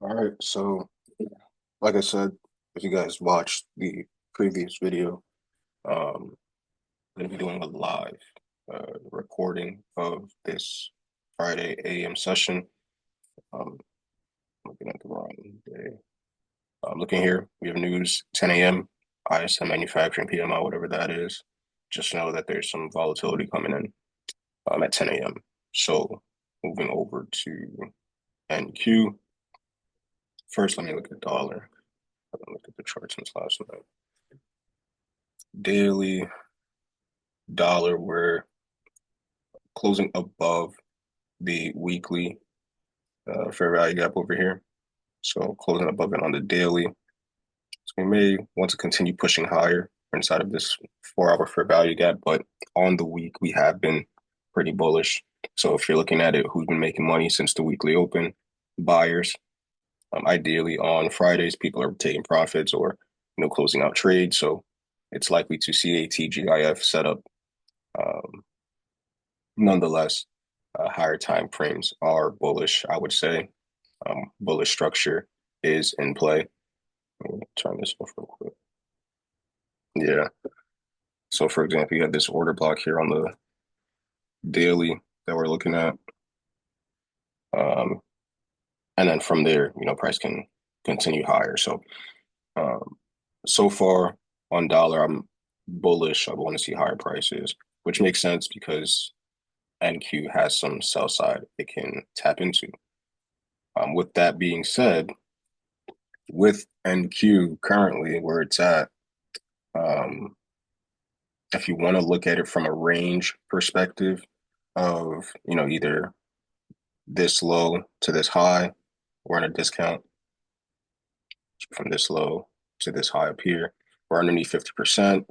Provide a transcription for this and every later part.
All right, so like I said, if you guys watched the previous video, I'm going to be doing a live recording of this Friday AM session. Um, looking at the wrong day. Looking here, we have news 10 a.m. ISM manufacturing PMI, whatever that is. Just know that there's some volatility coming in at 10 a.m. So moving over to NQ. First, let me look at dollar. I haven't looked at the chart since last night. Daily dollar, we're closing above the weekly fair value gap over here. So closing above it on the daily. So we may want to continue pushing higher inside of this 4 hour fair value gap, but on the week we have been pretty bullish. So if you're looking at it, who's been making money since the weekly open? Buyers. Ideally on Fridays, people are taking profits or closing out trades. So it's likely to see a TGIF setup. Um, Nonetheless, higher time frames are bullish, I would say. Bullish structure is in play. Let me turn this off real quick. Yeah. So, for example, you have this order block here on the daily that we're looking at. Um, and then from there, price can continue higher. Um, so far on dollar, I'm bullish. I want to see higher prices, which makes sense because NQ has some sell side it can tap into. With that being said, with NQ currently where it's at, um, if you want to look at it from a range perspective of, either this low to this high, we're in a discount from this low to this high up here. We're underneath 50%.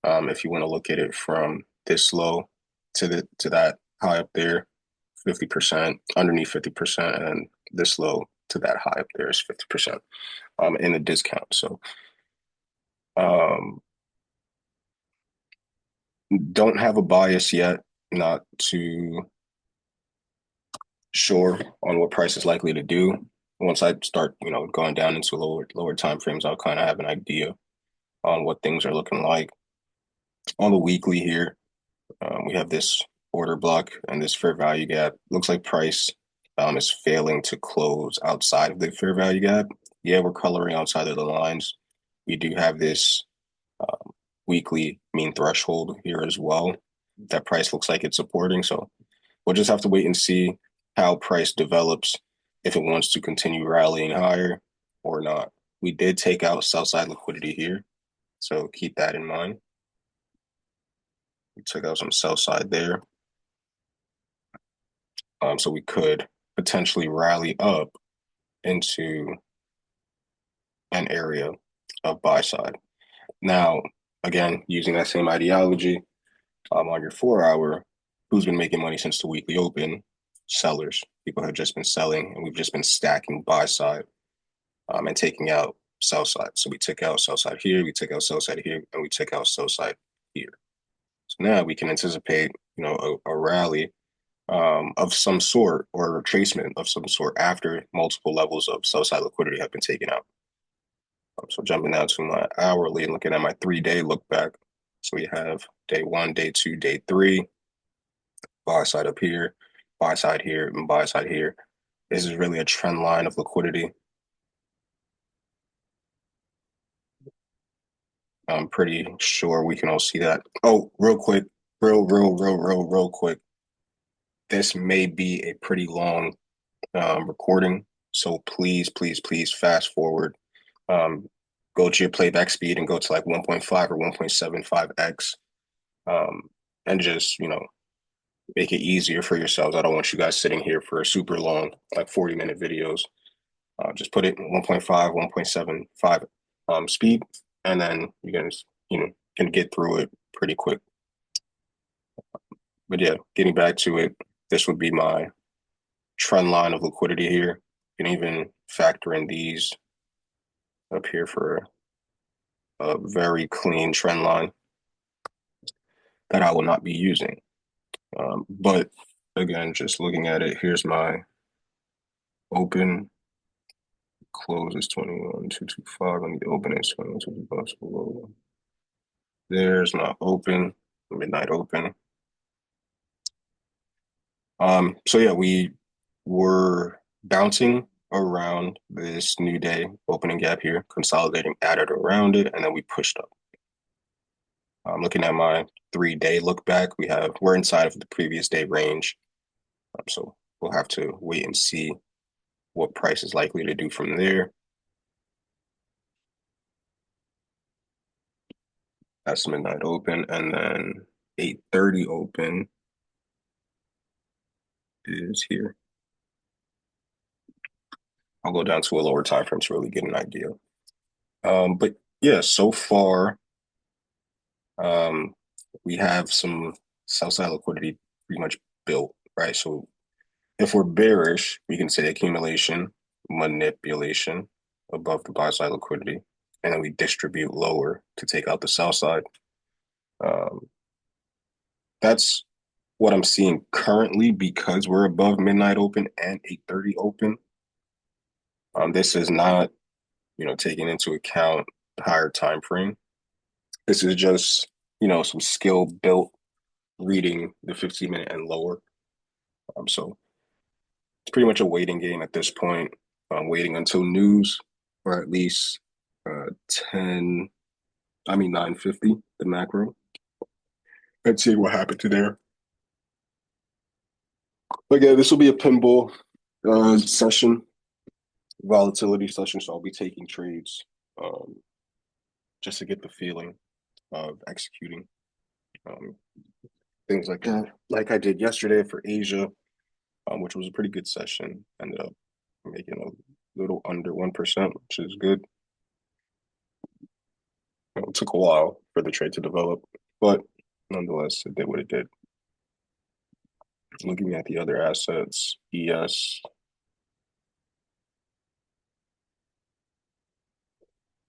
If you want to look at it from this low to that high up there, 50%, underneath 50%, and this low to that high up there is 50% in a discount. So um, don't have a bias yet, not too sure on what price is likely to do. Once I start, going down into lower time frames, I'll kind of have an idea on what things are looking like. On the weekly here, we have this order block and this fair value gap. Looks like price is failing to close outside of the fair value gap. Yeah, we're coloring outside of the lines. We do have this weekly mean threshold here as well that price looks like it's supporting. So we'll just have to wait and see how price develops, if it wants to continue rallying higher or not. We did take out sell side liquidity here, so keep that in mind. We took out some sell side there. So we could potentially rally up into an area of buy side. Now, again, using that same ideology, on your 4 hour, who's been making money since the weekly open? Sellers. People have just been selling, and we've just been stacking buy side and taking out sell side. So we took out sell side here, we took out sell side here, and we took out sell side here. So now we can anticipate, a rally of some sort or a retracement of some sort after multiple levels of sell side liquidity have been taken out. So jumping down to my hourly and looking at my 3 day look back. So we have day one, day two, day three, buy side up here, buy side here, and buy side here. This is really a trend line of liquidity. I'm pretty sure we can all see that. Oh, real quick, real quick. This may be a pretty long recording, so please fast forward. Um, go to your playback speed and go to like 1.5 or 1.75x, um, and just make it easier for yourselves. I don't want you guys sitting here for a super long, like 40-minute videos. Just put it in 1.5, 1.75 speed, and then you guys, can get through it pretty quick. But yeah, getting back to it, this would be my trend line of liquidity here. You can even factor in these up here for a very clean trend line that I will not be using. But again, just looking at it, here's my open. close is 21,225. I need to open is 21,225. So there's my open, midnight open. So yeah, we were bouncing around this new day opening gap here, consolidating at it around it, and then we pushed up. Looking at my 3-day look back, we're inside of the previous day range. So we'll have to wait and see what price is likely to do from there. That's midnight open, and then 8:30 open is here. I'll go down to a lower time frame to really get an idea. But yeah, so far, we have some sell side liquidity pretty much built, right? So if we're bearish, we can say accumulation, manipulation above the buy side liquidity, and then we distribute lower to take out the sell side. Um, that's what I'm seeing currently because we're above midnight open and 8:30 open. This is not, taking into account the higher time frame. This is just, some skill built reading the 15-minute and lower. So it's pretty much a waiting game at this point. Waiting until news, or at least 9:50, the macro. Let's see what happened to there. But yeah, this will be a pinball session, volatility session. So I'll be taking trades just to get the feeling of executing um, things like that, like I did yesterday for Asia, which was a pretty good session. Ended up making a little under 1%, which is good. It took a while for the trade to develop, but nonetheless, it did what it did. Looking at the other assets, ES,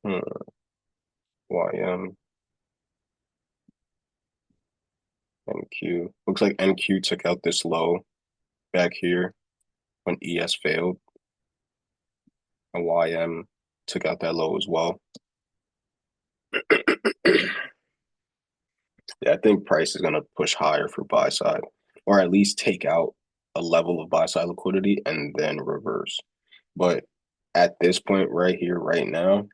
YM, NQ. Looks like NQ took out this low back here when ES failed, and YM took out that low as well. Yeah, I think price is going to push higher for buy side, or at least take out a level of buy side liquidity and then reverse. But at this point, right here, right now,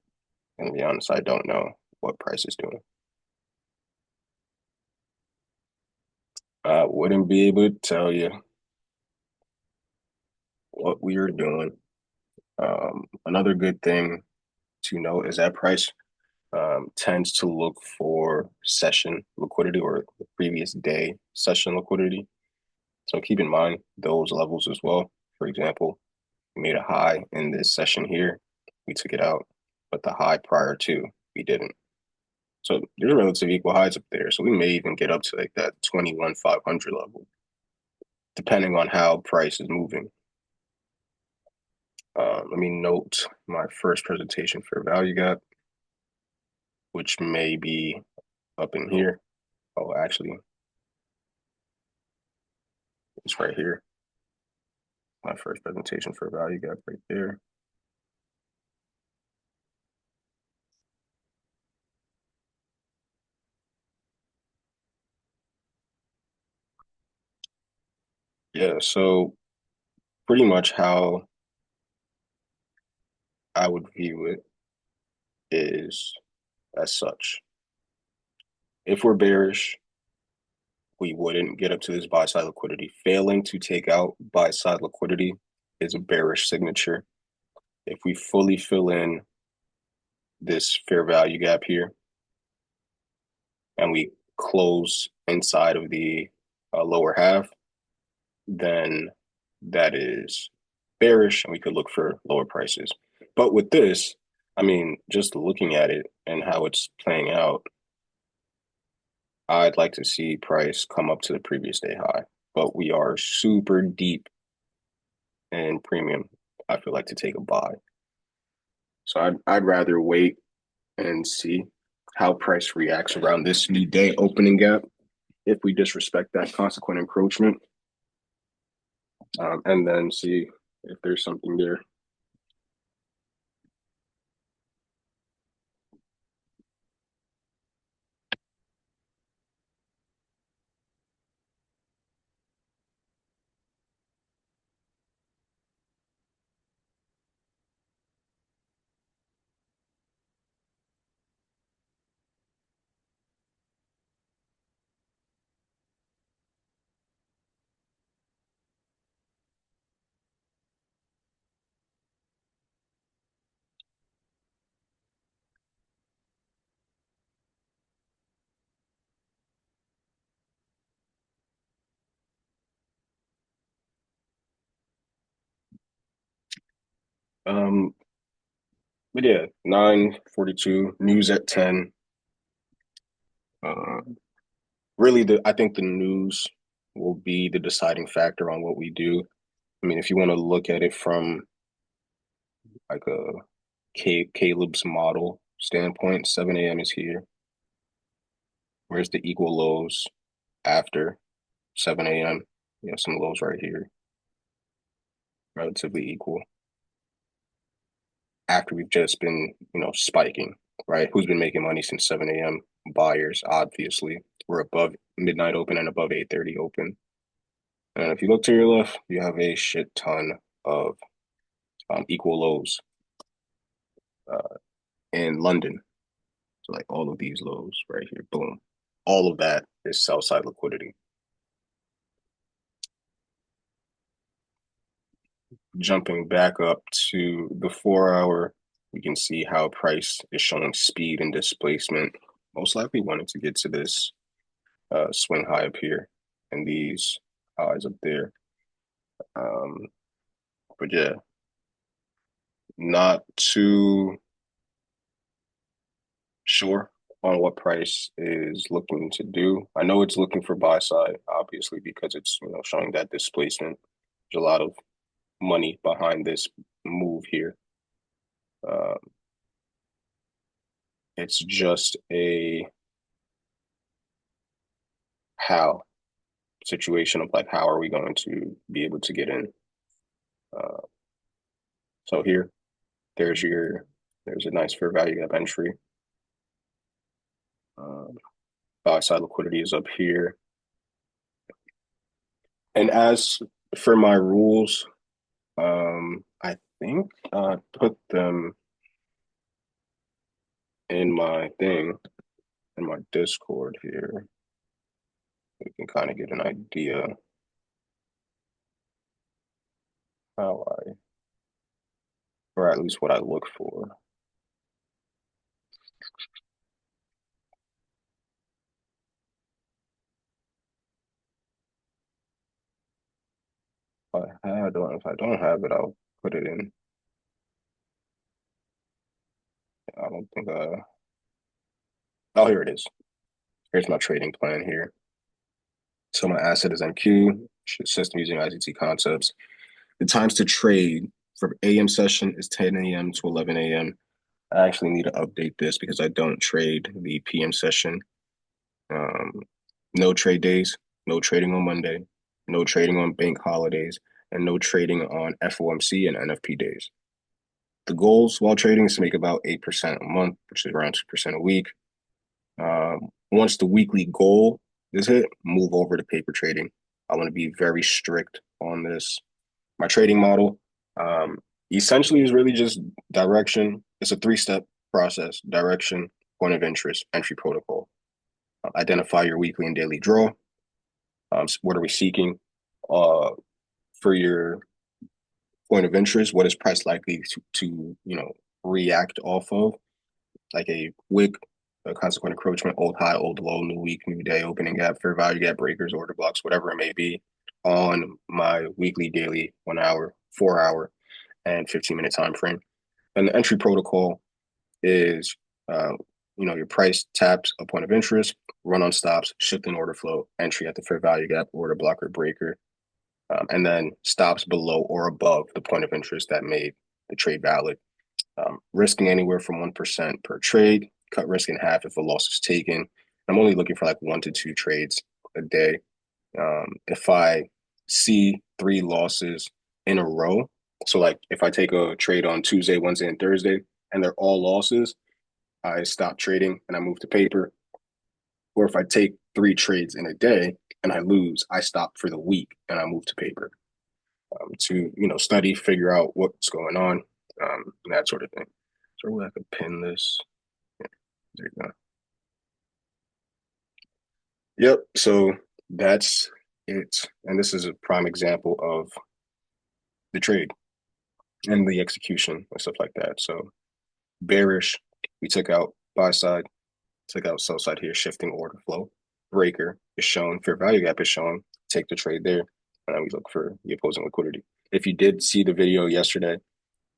and to be honest, I don't know what price is doing. I wouldn't be able to tell you what we are doing. Another good thing to note is that price tends to look for session liquidity or the previous day session liquidity. So keep in mind those levels as well. For example, we made a high in this session here. We took it out, but the high prior to, we didn't. So there's relative equal highs up there. So we may even get up to like that 21,500 level, depending on how price is moving. Let me note my first presentation for value gap, which may be up in here. Oh, actually, it's right here. My first presentation for value gap right there. Yeah, so pretty much how I would view it is as such. If we're bearish, we wouldn't get up to this buy side liquidity. Failing to take out buy side liquidity is a bearish signature. If we fully fill in this fair value gap here and we close inside of the lower half, then that is bearish and we could look for lower prices. But with this, I mean, just looking at it and how it's playing out, I'd like to see price come up to the previous day high, but we are super deep in premium. I feel like to take a buy. So I'd rather wait and see how price reacts around this new day opening gap if we disrespect that consequent encroachment, and then see if there's something there. Um, but yeah, 9:42, news at 10. Uh, really, I think the news will be the deciding factor on what we do. I mean, if you want to look at it from like a Caleb's model standpoint, 7 a.m. is here. Where's the equal lows after 7 a.m.? You have some lows right here, relatively equal. After we've just been, spiking, right? Who's been making money since 7 a.m.? Buyers, obviously. We're above midnight open and above 8:30 open. And if you look to your left, you have a shit ton of equal lows in London. So like all of these lows right here, boom. All of that is sell side liquidity. Jumping back up to the 4 hour, we can see how price is showing speed and displacement. Most likely wanted to get to this swing high up here and these highs up there. Um, but yeah, not too sure on what price is looking to do. I know it's looking for buy side, obviously, because it's showing that displacement. There's a lot of money behind this move here. Uh, it's just a how situation of like how are we going to be able to get in. Uh, so here, there's a nice fair value gap entry. Uh, Buy side liquidity is up here. And as for my rules, I think I put them in my thing, in my Discord here. We can kind of get an idea how or at least what I look for. If I don't have it, I'll put it in. I don't think oh, here it is. Here's my trading plan here. So my asset is NQ, system using ICT concepts. The times to trade for AM session is 10 a.m. to 11 a.m. I actually need to update this because I don't trade the PM session. Um, no trade days, no trading on Monday, no trading on bank holidays, and no trading on FOMC and NFP days. The goals while trading is to make about 8% a month, which is around 2% a week. Once the weekly goal is hit, move over to paper trading. I want to be very strict on this. My trading model essentially is really just direction. It's a three-step process: direction, point of interest, entry protocol. Identify your weekly and daily draw. What are we seeking? For your point of interest, what is price likely to react off of? Like a wick, a consequent encroachment, old high, old low, new week, new day, opening gap, fair value gap, breakers, order blocks, whatever it may be, on my weekly, daily, 1 hour, 4 hour, and 15-minute time frame. And the entry protocol is your price taps a point of interest, run on stops, shift in order flow, entry at the fair value gap, order block or breaker, and then stops below or above the point of interest that made the trade valid. Risking anywhere from 1% per trade, cut risk in half if a loss is taken. I'm only looking for like 1 to 2 trades a day. If I see 3 losses in a row, so like if I take a trade on Tuesday, Wednesday, and Thursday, and they're all losses, I stop trading and I move to paper. Or if I take 3 trades in a day and I lose, I stop for the week and I move to paper to study, figure out what's going on, that sort of thing. So I could pin this. Yeah, there you go. Yep. So that's it. And this is a prime example of the trade and the execution and stuff like that. So bearish, we took out buy side, took out sell side here, shifting order flow. Breaker is shown, fair value gap is shown. Take the trade there, and then we look for the opposing liquidity. If you did see the video yesterday,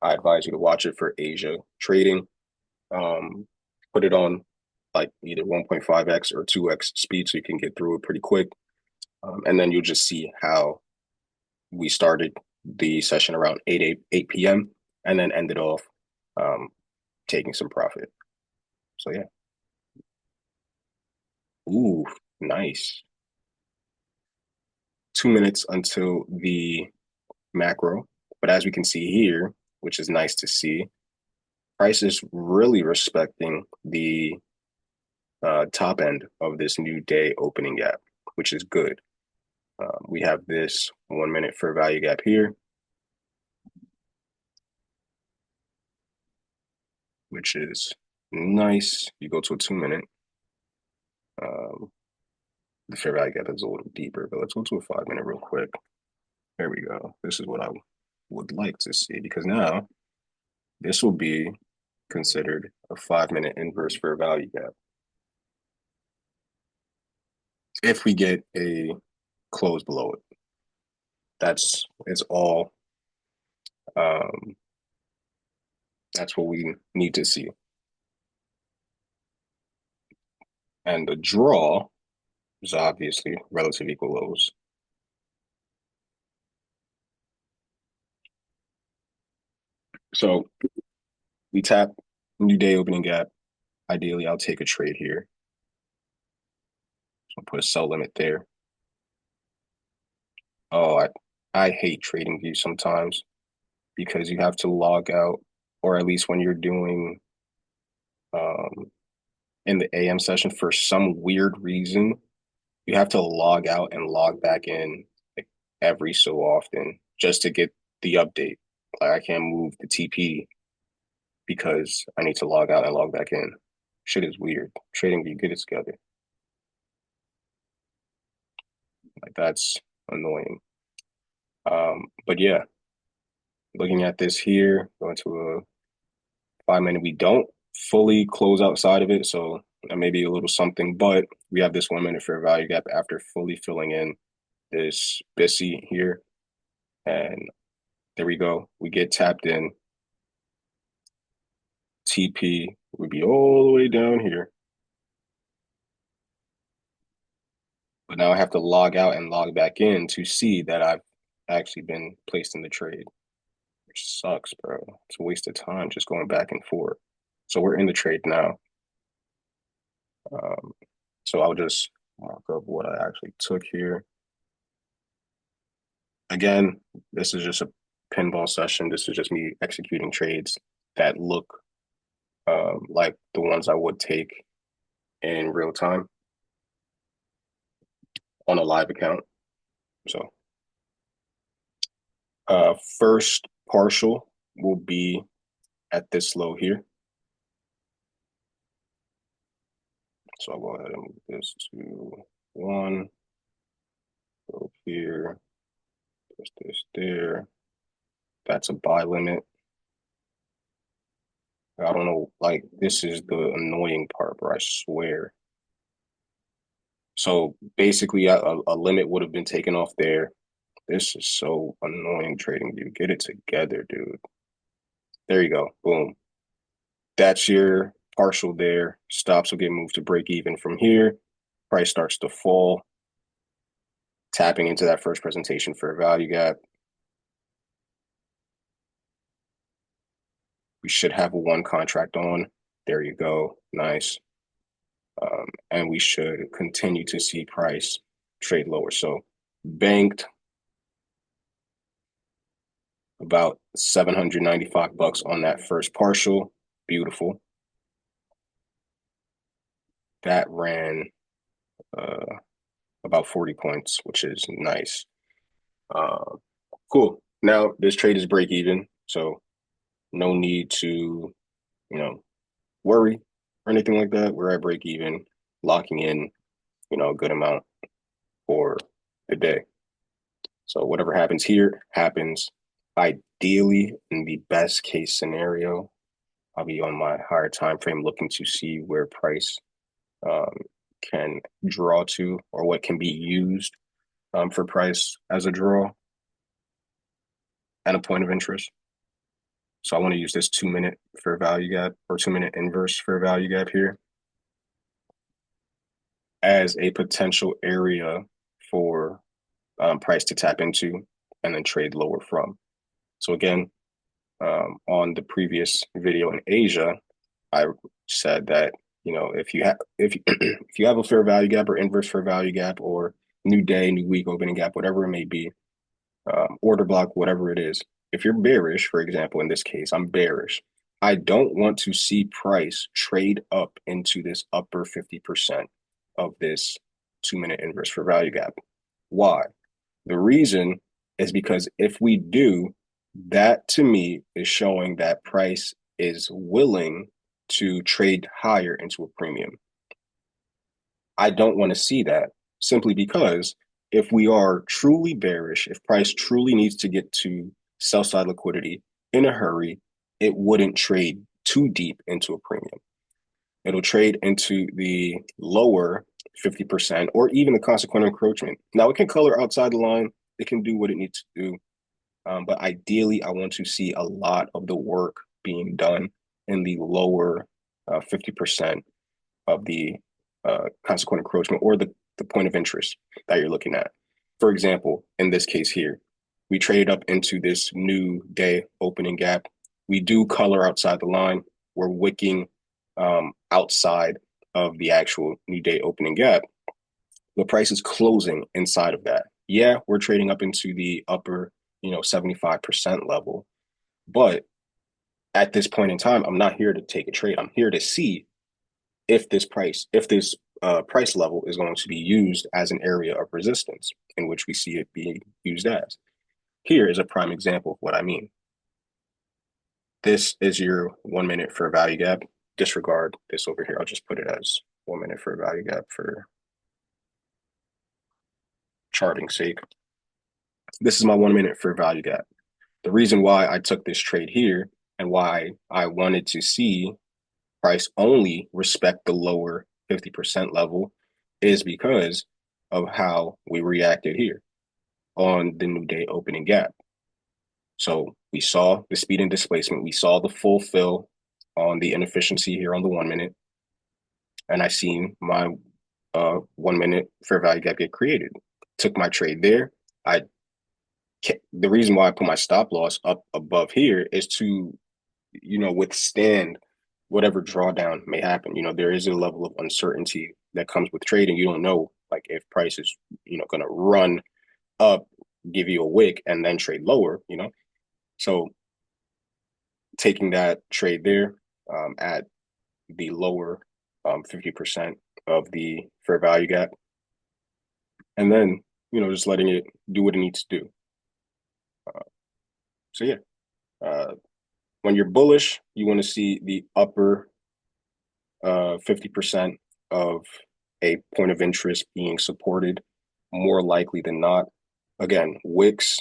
I advise you to watch it for Asia trading. Um, put it on like either 1.5x or 2x speed so you can get through it pretty quick. And then you'll just see how we started the session around 8 p.m. and then ended off um, taking some profit. So yeah. Ooh, nice. 2 minutes until the macro. But as we can see here, which is nice to see, price is really respecting the top end of this new day opening gap, which is good. We have this 1 minute fair value gap here, which is nice. You go to a 2 minute. Um, the fair value gap is a little deeper, but let's go to a 5 minute real quick. There we go. This is what I would like to see because now this will be considered a 5 minute inverse fair value gap. If we get a close below it, it's all um, that's what we need to see. And the draw is obviously relative equal lows. So we tap new day opening gap. Ideally, I'll take a trade here. So I'll put a sell limit there. Oh, I hate trading views sometimes because you have to log out, or at least when you're doing um, in the AM session for some weird reason, you have to log out and log back in like every so often just to get the update. Like I can't move the TP because I need to log out and log back in. Shit is weird. Trading view, get it together. Like that's annoying. But yeah, looking at this here, going to a 5 minute, we don't fully close outside of it, so that may be a little something, but we have this 1 minute fair value gap after fully filling in this BISI here. And there we go. We get tapped in. TP would be all the way down here. But now I have to log out and log back in to see that I've actually been placed in the trade, which sucks, bro. It's a waste of time just going back and forth. So we're in the trade now. Um, so I'll just mark up what I actually took here. Again, this is just a pinball session. This is just me executing trades that look like the ones I would take in real time on a live account. So first partial will be at this low here. So I'll go ahead and move this to 1, go here, push this there. That's a buy limit. I don't know, like this is the annoying part, bro, I swear. So basically a limit would have been taken off there. This is so annoying trading view. Get it together, dude. There you go. Boom. That's your partial there. Stops will get moved to break even from here. Price starts to fall. Tapping into that first presentation for a value gap. We should have one contract on. There you go. Nice. And we should continue to see price trade lower. So banked about $795 on that first partial. Beautiful. That ran about 40 points, which is nice. Cool. Now this trade is break even, so no need to, worry or anything like that. We're at break even, locking in, a good amount for the day. So whatever happens here happens. Ideally, in the best case scenario, I'll be on my higher time frame looking to see where price um, can draw to or what can be used for price as a draw and a point of interest. So I want to use this 2 minute fair value gap or 2 minute inverse fair value gap here as a potential area for price to tap into and then trade lower from. So again, on the previous video in Asia, I said that if you have if you have a fair value gap or inverse fair value gap or new day, new week opening gap, whatever it may be, order block, whatever it is. If you're bearish, for example, in this case, I'm bearish. I don't want to see price trade up into this upper 50% of this 2 minute inverse fair value gap. Why? The reason is because if we do, that to me is showing that price is willing to trade higher into a premium. I don't want to see that simply because if we are truly bearish, if price truly needs to get to sell side liquidity in a hurry, it wouldn't trade too deep into a premium. It'll trade into the lower 50% or even the consequent encroachment. Now, it can color outside the line, it can do what it needs to do. But ideally, I want to see a lot of the work being done in the lower 50% of the consequent encroachment or the point of interest that you're looking at. For example, in this case here, we traded up into this new day opening gap. We do color outside the line. We're wicking outside of the actual new day opening gap. The price is closing inside of that. Yeah, we're trading up into the upper, 75% level. But at this point in time, I'm not here to take a trade. I'm here to see if this price level is going to be used as an area of resistance in which we see it being used as. Here is a prime example of what I mean. This is your 1 minute fair value gap. Disregard this over here. I'll just put it as 1 minute fair value gap for charting sake. This is my 1 minute fair value gap. The reason why I took this trade here and why I wanted to see price only respect the lower 50% level is because of how we reacted here on the new day opening gap. So we saw the speed and displacement. We saw the full fill on the inefficiency here on the 1 minute. And I seen my 1 minute fair value gap get created. Took my trade there. The reason why I put my stop loss up above here is to, withstand whatever drawdown may happen. There is a level of uncertainty that comes with trading. You don't know, like, if price is, going to run up, give you a wick, and then trade lower, So taking that trade there at the lower 50% of the fair value gap, and then, just letting it do what it needs to do. So yeah, when you're bullish, you want to see the upper 50% of a point of interest being supported more likely than not. Again, wicks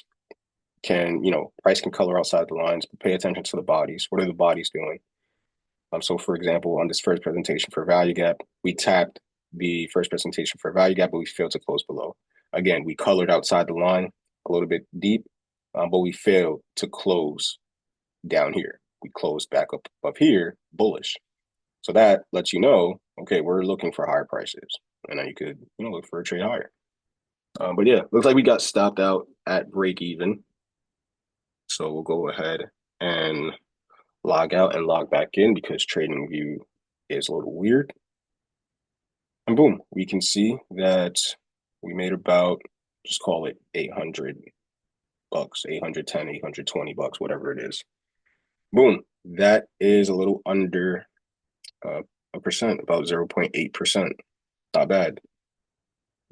can, price can color outside the lines, but pay attention to the bodies. What are the bodies doing? So for example, on this first presentation for value gap, we tapped the first presentation for value gap, but we failed to close below. Again, we colored outside the line a little bit deep, but we failed to close down here. We closed back up here, bullish. So that lets you know, okay, we're looking for higher prices. And then you could, look for a trade higher. But yeah, looks like we got stopped out at break even. So we'll go ahead and log out and log back in because TradingView is a little weird. And boom, we can see that we made about, just call it $800, 810, $820, whatever it is. Boom, that is a little under a percent, about 0.8%. Not bad,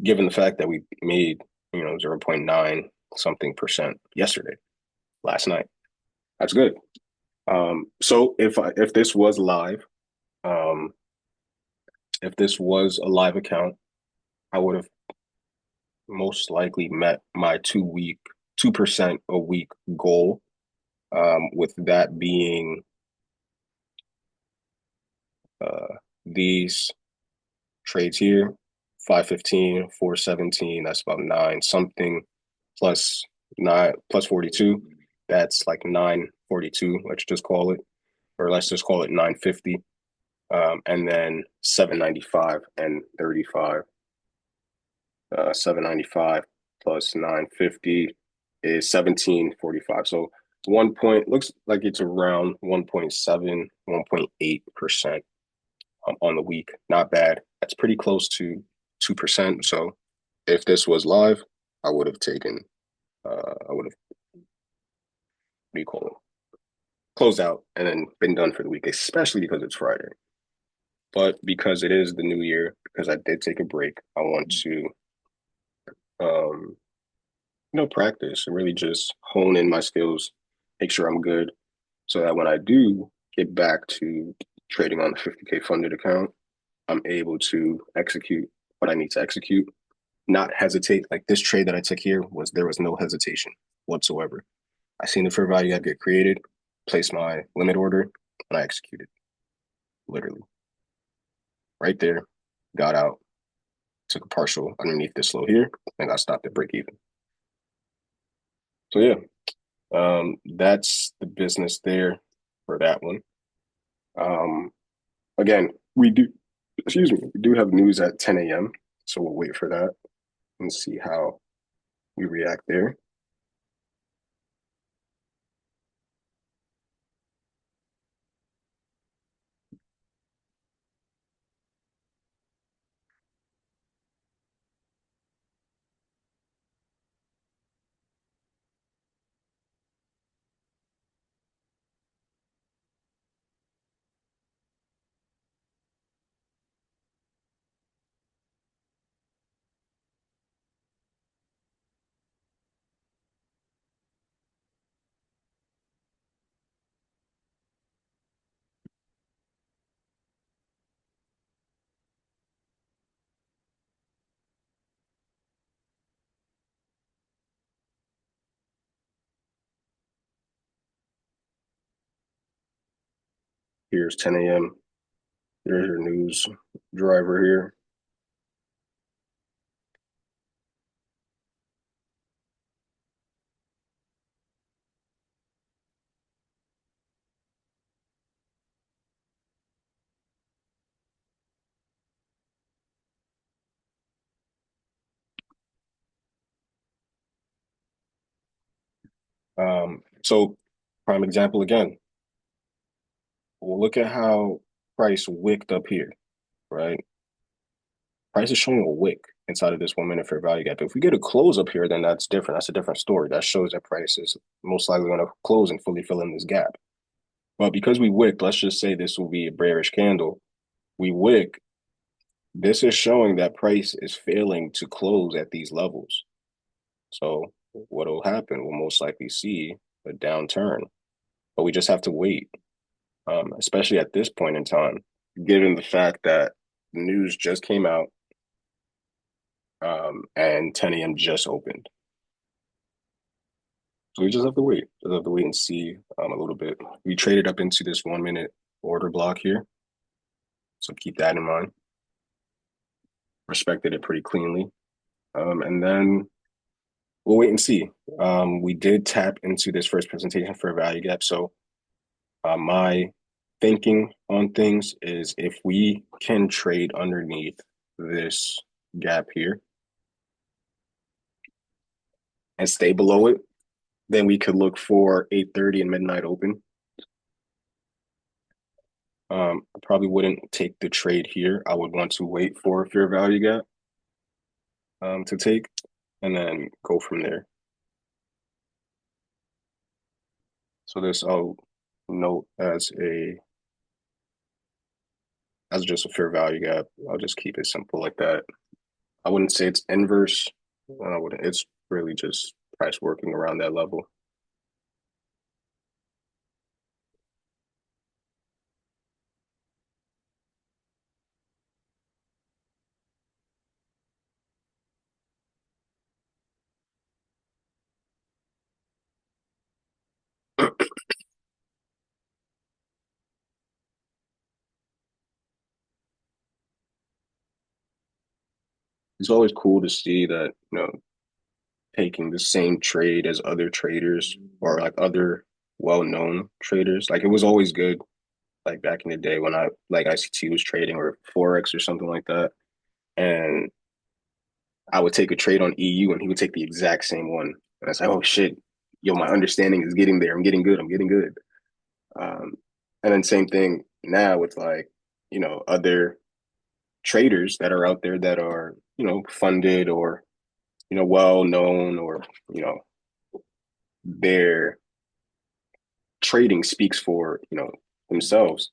given the fact that we made 0.9 something percent last night. That's good. So if this was live, if this was a live account, I would have most likely met my 2% a week goal. With that being these trades here, 515, 417, that's about 9 something plus 9 plus 42. That's like 9 942, let's just call it, or let's just call it 950. And then 795 and 35. 795 plus 950 is 1745. So 1 point looks like it's around 1.7, 1.8% on the week. Not bad. That's pretty close to 2%. So if this was live, I would have taken, I would have, what do you call it? Closed out and then been done for the week, especially because it's Friday. But because it is the new year, because I did take a break, I want to, um, practice and really just hone in my skills, make sure I'm good, so that when I do get back to trading on the 50K funded account, I'm able to execute what I need to execute, not hesitate. Like this trade that I took here was there was no hesitation whatsoever. I seen the fair value gap get created, placed my limit order, and I executed literally right there. Got out, took a partial underneath this low here, and got stopped at break even. So yeah, that's the business there for that one. Um, again, we do have news at 10 a.m. So we'll wait for that and see how we react there. Here's 10 a.m. Here's your news driver here. So prime example again, we'll look at how price wicked up here, right? Price is showing a wick inside of this 1 minute fair value gap. If we get a close up here, then that's different. That's a different story. That shows that price is most likely going to close and fully fill in this gap. But because we wicked, let's just say this will be a bearish candle. We wick. This is showing that price is failing to close at these levels. So what will happen? We'll most likely see a downturn, but we just have to wait, especially at this point in time, given the fact that the news just came out and 10 a.m. just opened. So we just have to wait. Just have to wait and see a little bit. We traded up into this 1 minute order block here. So keep that in mind. Respected it pretty cleanly. And then we'll wait and see. We did tap into this first presentation for a value gap. So my thinking on things is if we can trade underneath this gap here and stay below it, then we could look for 8:30 and midnight open. I probably wouldn't take the trade here. I would want to wait for a fair value gap to take and then go from there. So this I'll note as just a fair value gap. I'll just keep it simple like that. I wouldn't say it's inverse. I wouldn't. It's really just price working around that level. It's always cool to see that, taking the same trade as other traders or like other well-known traders. Like it was always good, like back in the day when I like ICT was trading or Forex or something like that. And I would take a trade on EU and he would take the exact same one. And I was like, oh shit, yo, my understanding is getting there. I'm getting good. I'm getting good. Um, and then same thing now with like, other traders that are out there that are, funded or, well known or, you know, their trading speaks for, themselves.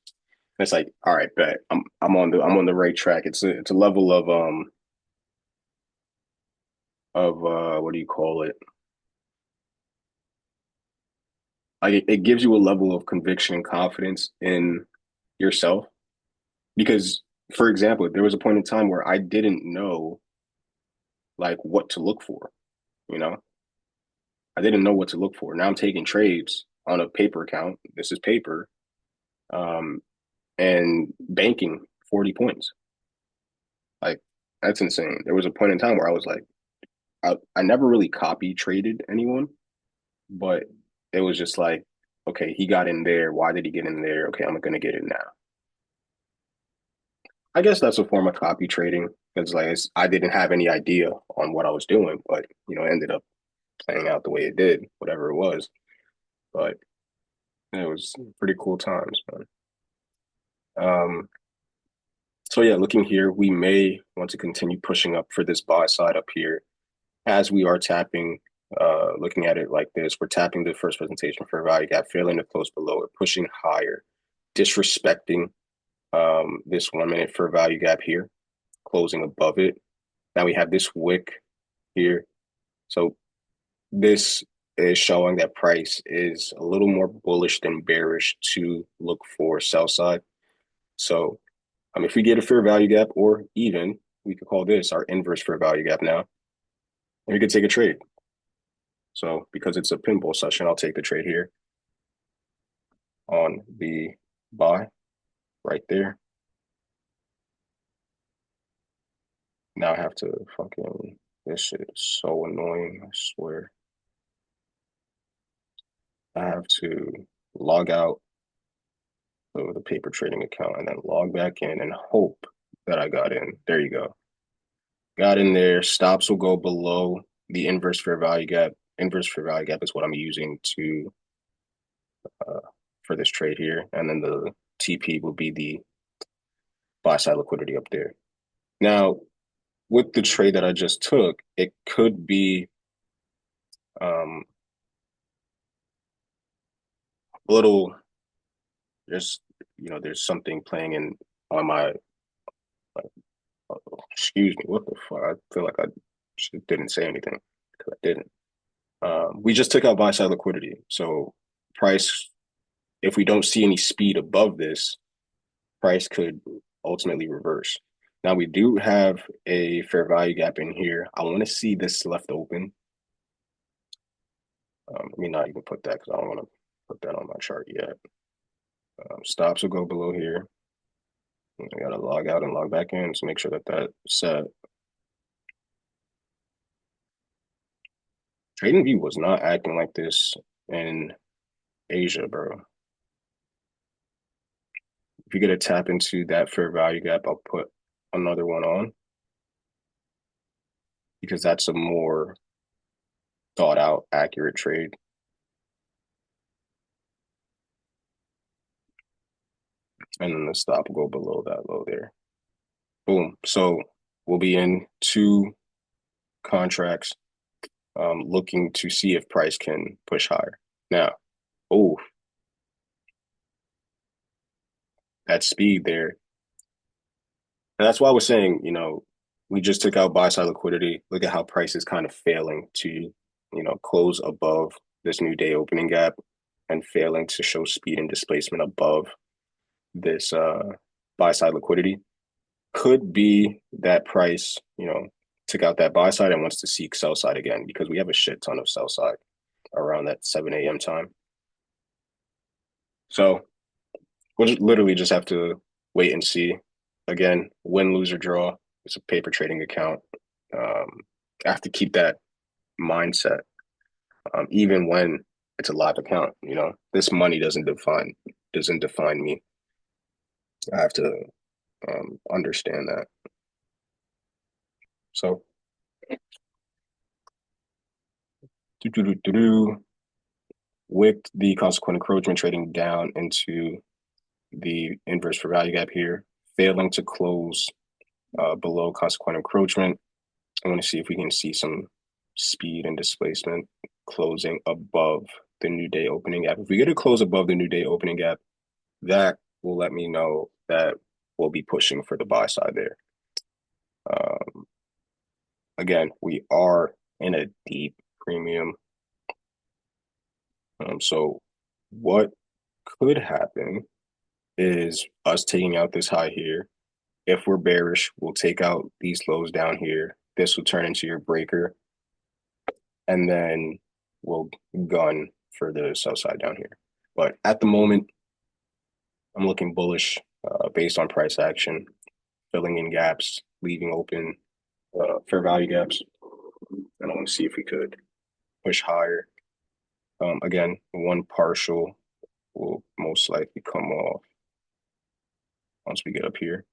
And it's like, all right, bet I'm on the right track. It's a level of what do you call it? Like it gives you a level of conviction and confidence in yourself. Because, for example, there was a point in time where I didn't know like what to look for, you know? I didn't know what to look for. Now I'm taking trades on a paper account. This is paper, um, and banking 40 points. Like that's insane. There was a point in time where I was like, I never really copy traded anyone, but it was just like, okay, he got in there. Why did he get in there? Okay, I'm gonna get in now. I guess that's a form of copy trading because like I didn't have any idea on what I was doing, but it ended up playing out the way it did, whatever it was. But it was pretty cool times, man. Um, so yeah, looking here, we may want to continue pushing up for this buy side up here as we are tapping. Looking at it like this, we're tapping the first presentation for a value gap, failing to close below it, pushing higher, disrespecting this 1 minute for value gap here, closing above it. Now we have this wick here. So this is showing that price is a little more bullish than bearish to look for sell side. So if we get a fair value gap or even, we could call this our inverse fair value gap now. And we could take a trade. So because it's a pinball session, I'll take the trade here on the buy right there. Now I have to fucking, this shit is so annoying, I swear. I have to log out of the paper trading account and then log back in and hope that I got in. There you go. Got in there. Stops will go below the inverse fair value gap. Inverse fair value gap is what I'm using to uh, for this trade here, and then the TP will be the buy side liquidity up there. Now, with the trade that I just took, it could be um, a little. There's something playing in on my. Excuse me, what the fuck? I feel like I didn't say anything because I didn't. We just took out buy side liquidity, so price. If we don't see any speed above this, price could ultimately reverse. Now we do have a fair value gap in here. I want to see this left open. Let me not even put that because I don't want to put that on my chart yet. Stops will go below here. I got to log out and log back in to make sure that that's set. Trading View was not acting like this in Asia, bro. If you get a tap into that fair value gap, I'll put another one on because that's a more thought out, accurate trade. And then the stop will go below that low there. Boom. So we'll be in two contracts looking to see if price can push higher. Now, oh, that speed there. And that's why I was saying, we just took out buy side liquidity. Look at how price is kind of failing to, close above this new day opening gap and failing to show speed and displacement above this buy side liquidity. Could be that price, took out that buy side and wants to seek sell side again because we have a shit ton of sell side around that 7 a.m. time. So we'll literally just have to wait and see. Again, win, lose, or draw. It's a paper trading account. I have to keep that mindset, even when it's a live account, you know. This money doesn't define me. I have to understand that. So do with the consequent encroachment trading down into the inverse for value gap here, failing to close below consequent encroachment. I want to see if we can see some speed and displacement closing above the new day opening gap. If we get a close above the new day opening gap, that will let me know that we'll be pushing for the buy side there. Um, Again, we are in a deep premium. So what could happen is us taking out this high here. If we're bearish, we'll take out these lows down here. This will turn into your breaker, and then we'll gun for the sell side down here. But at the moment, I'm looking bullish based on price action, filling in gaps, leaving open fair value gaps. And I want to see if we could push higher. Again, one partial will most likely come off once we get up here.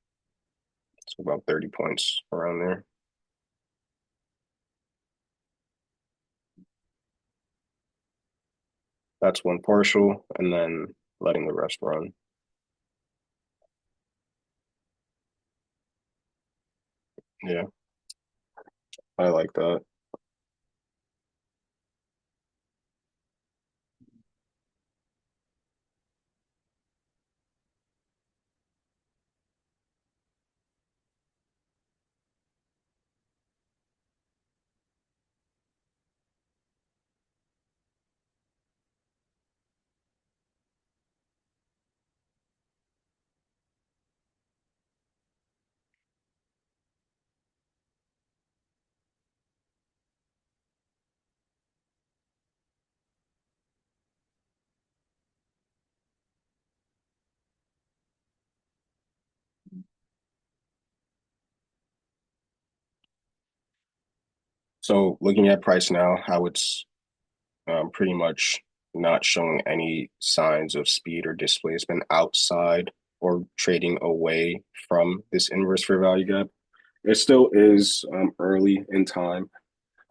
So about 30 points around there. That's one partial, and then letting the rest run. Yeah, I like that. So looking at price now, how it's pretty much not showing any signs of speed or displacement outside or trading away from this inverse fair value gap. It still is early in time.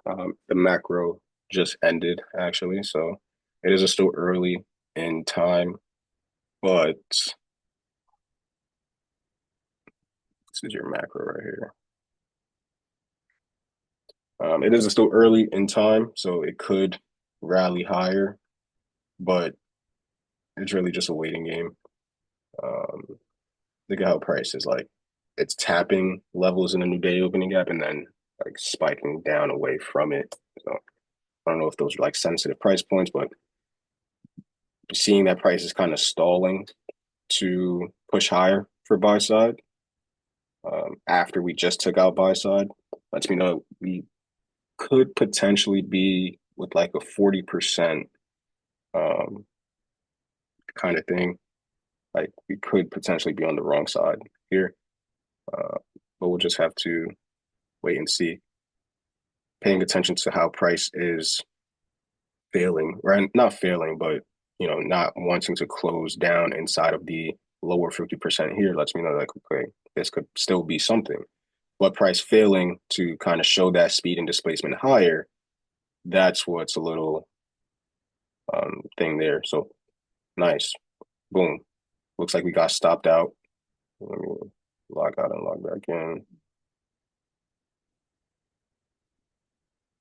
The macro just ended actually, so it is still early in time. But this is your macro right here. It is still early in time, so it could rally higher, but it's really just a waiting game. Um, Look at how price is like it's tapping levels in a new day opening gap and then like spiking down away from it. So I don't know if those are like sensitive price points, but seeing that price is kind of stalling to push higher for buy side after we just took out buy side lets me know we could potentially be with like a 40% um, kind of thing. Like we could potentially be on the wrong side here, uh, but we'll just have to wait and see. Paying attention to how price is failing, right? Not failing, but not wanting to close down inside of the lower 50% here lets me know like, okay, this could still be something. But price failing to kind of show that speed and displacement higher, that's what's a little thing there. So nice. Boom. Looks like we got stopped out. Let me log out and log back in.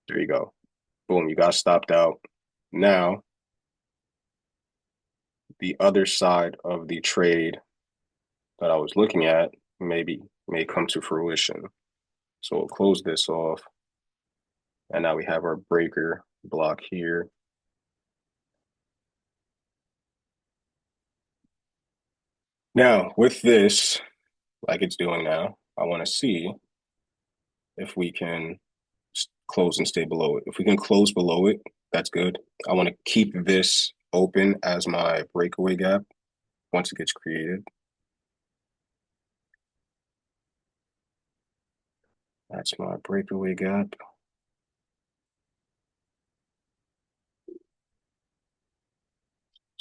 There you go. Boom, you got stopped out. Now, the other side of the trade that I was looking at may come to fruition. So we'll close this off. And now we have our breaker block here. Now, with this, like it's doing now, I want to see if we can close and stay below it. If we can close below it, that's good. I want to keep this open as my breakaway gap once it gets created. That's my breakaway gap.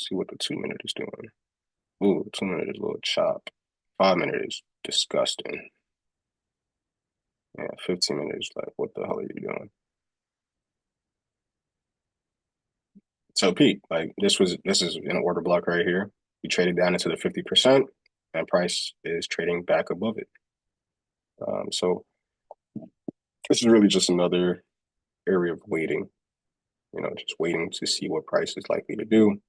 See what the 2 minute is doing. Ooh, 2 minute is a little chop. 5 minute is disgusting. Yeah, 15 minutes is like, what the hell are you doing? So Pete, like this is an order block right here. We traded down into the 50%, and price is trading back above it. So this is really just another area of waiting, just waiting to see what price is likely to do.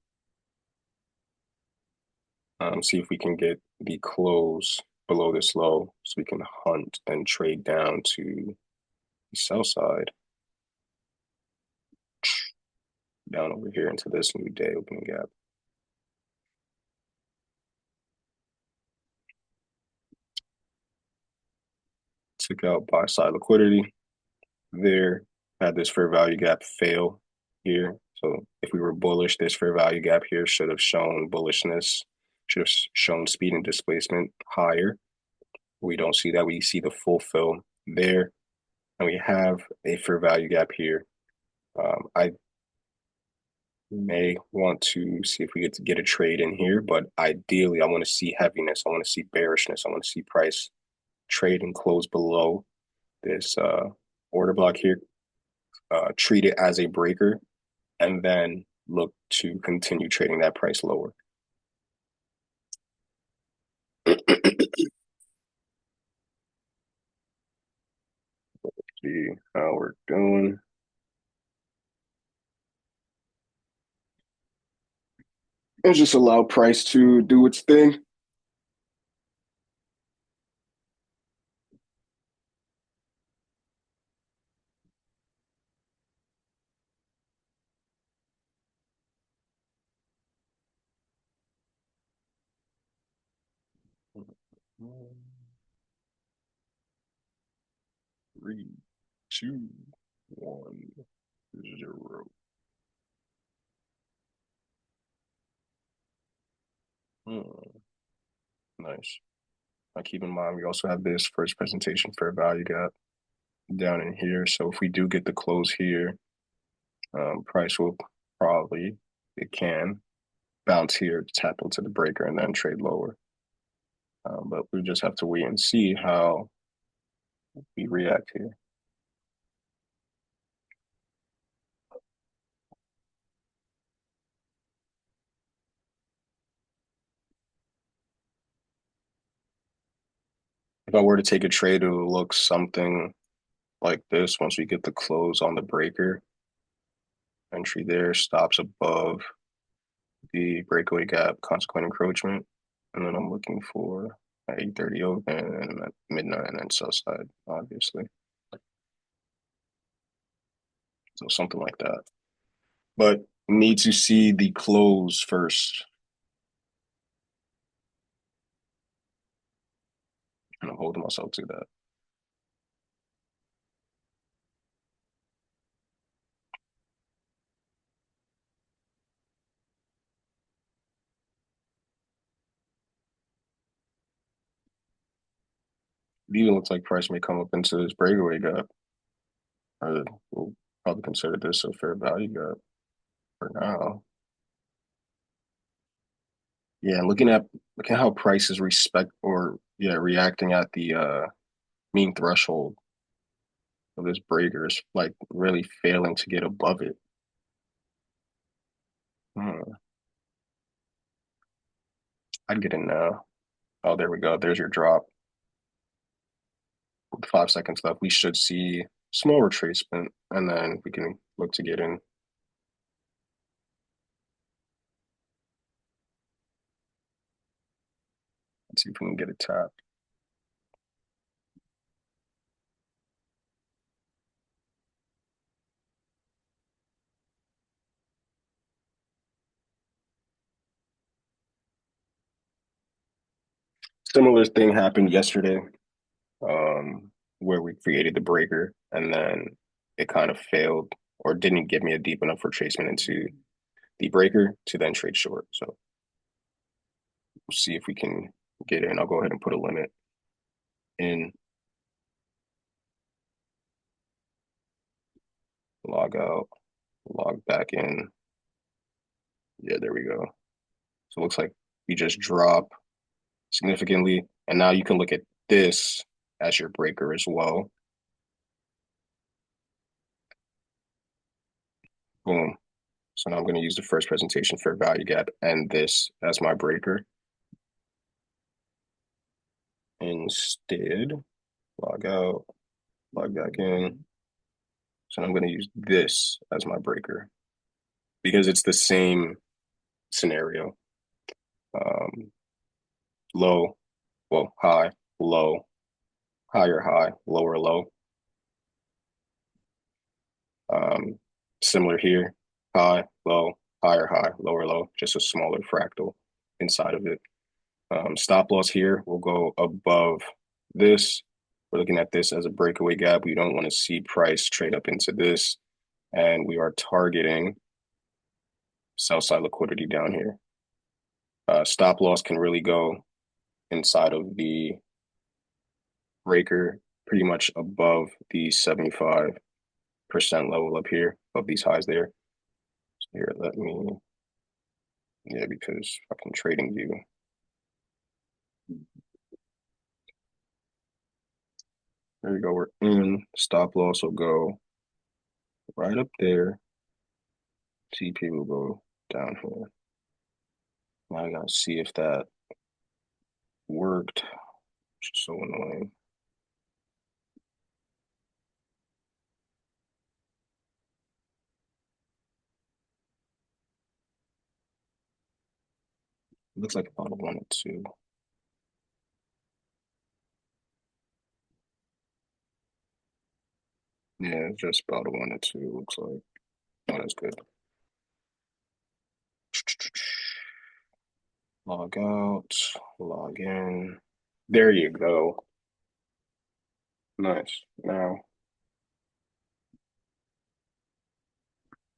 See if we can get the close below this low so we can hunt and trade down to the sell side, down over here into this new day opening gap. Took out buy side liquidity there, had this fair value gap fail here. So if we were bullish, this fair value gap here should have shown bullishness, should have shown speed and displacement higher. We don't see that. We see the full fill there, and we have a fair value gap here. I may want to see if we get a trade in here, but ideally, I want to see heaviness. I want to see bearishness. I want to see price trade and close below this order block here. Treat it as a breaker, and then look to continue trading that price lower. See how we're doing. And just allow price to do its thing. Three, two, 1, 0. Hmm, nice. Now keep in mind we also have this first presentation fair value gap down in here. So if we do get the close here, price will probably, it can bounce here, tap into the breaker, and then trade lower. But we just have to wait and see how we react here. If I were to take a trade, it would look something like this once we get the close on the breaker. Entry there, stops above the breakaway gap, consequent encroachment. And then I'm looking for 8:30 open and at midnight and then sell side, obviously. So something like that. But need to see the close first. And I'm holding myself to that. It even looks like price may come up into this breakaway gap. We'll probably consider this a fair value gap for now. Yeah, looking at how prices respect or yeah, reacting at the mean threshold of this breaker is like really failing to get above it. Hmm. I'd get in now. Oh, there we go. There's your drop. With 5 seconds left, we should see small retracement, and then we can look to get in. Let's see if we can get a tap. Similar thing happened yesterday, where we created the breaker, and then it kind of failed or didn't give me a deep enough retracement into the breaker to then trade short. So we'll see if we can get in. I'll go ahead and put a limit in, log out, log back in. Yeah, there we go. So it looks like we just drop significantly. And now you can look at this as your breaker as well. Boom. So now I'm going to use the first presentation fair value gap and this as my breaker. Instead, log out, log back in. So I'm going to use this as my breaker because it's the same scenario. Um, low, well, high, low, higher high, lower low. Um, Similar here, high, low, higher high, lower low, just a smaller fractal inside of it. Stop loss here will go above this. We're looking at this as a breakaway gap. We don't want to see price trade up into this. And we are targeting sell side liquidity down here. Stop loss can really go inside of the breaker, pretty much above the 75% level up here of these highs there. So here, let me, yeah, because fucking trading view. There we go. We're in. Stop loss will go right up there. TP will go down here. Now I gotta see if that worked, which is so annoying. It looks like about a 1 or 2. Yeah, just about a 1 or 2, looks like. Oh, that's good. Log out, log in. There you go. Nice. Now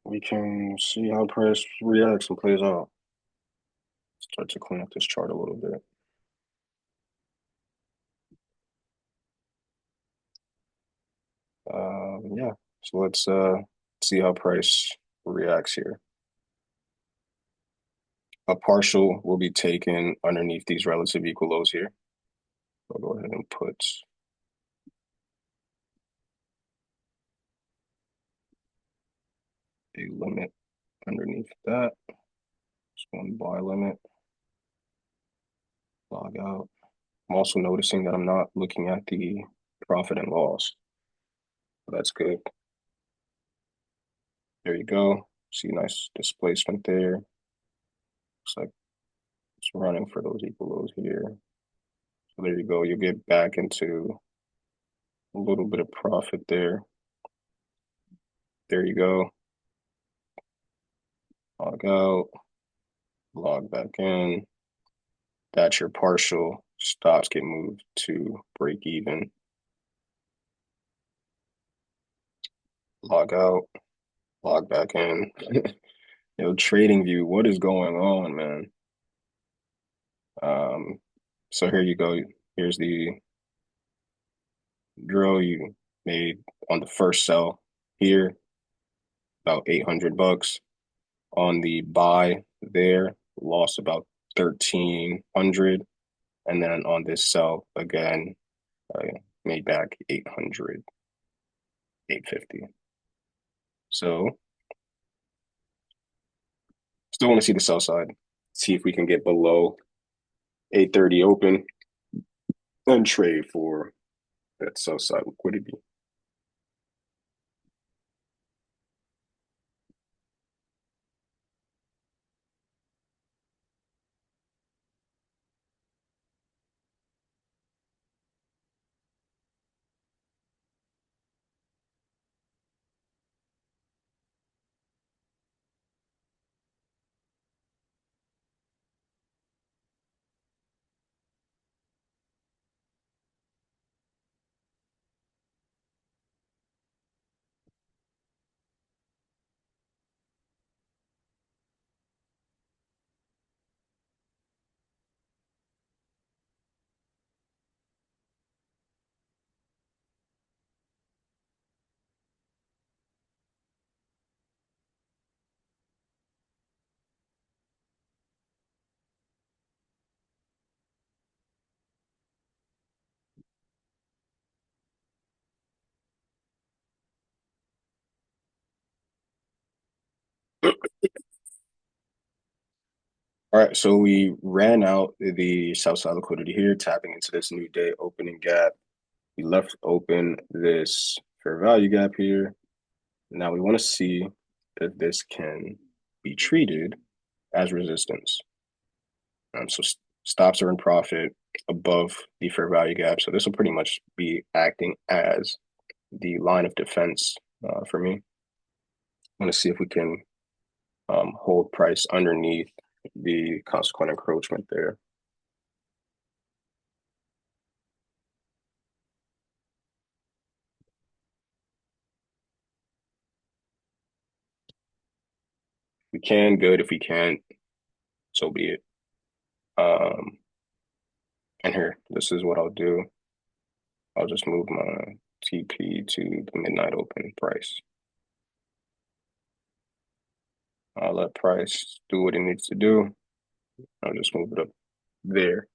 we can see how price reacts and plays out. Start to clean up this chart a little bit. Yeah. So let's see how price reacts here. A partial will be taken underneath these relative equal lows here. I'll go ahead and put a limit underneath that. Just one buy limit. Log out. I'm also noticing that I'm not looking at the profit and loss. That's good. There you go. See nice displacement there. Looks like it's running for those equal lows here. So there you go. You'll get back into a little bit of profit there. There you go. Log out. Log back in. That's your partial. Stops get moved to break even. Log out. Log back in. Yo, trading view, what is going on, man? Um, so here you go. Here's the drill you made on the first sell here, about 800 bucks. On the buy there, lost about 1,300. And then on this sell again, I made back 800, 850. So still want to see the sell side, see if we can get below 830 open and trade for that sell side liquidity. All right, so we ran out the sell side liquidity here, tapping into this new day opening gap. We left open this fair value gap here. Now we want to see if this can be treated as resistance. So stops are in profit above the fair value gap. So this will pretty much be acting as the line of defense for me. I want to see if we can hold price underneath the consequent encroachment there. If we can, good. If we can't, so be it. Um, and here, this is what I'll do. I'll just move my TP to the midnight open price. I'll let price do what it needs to do. I'll just move it up there.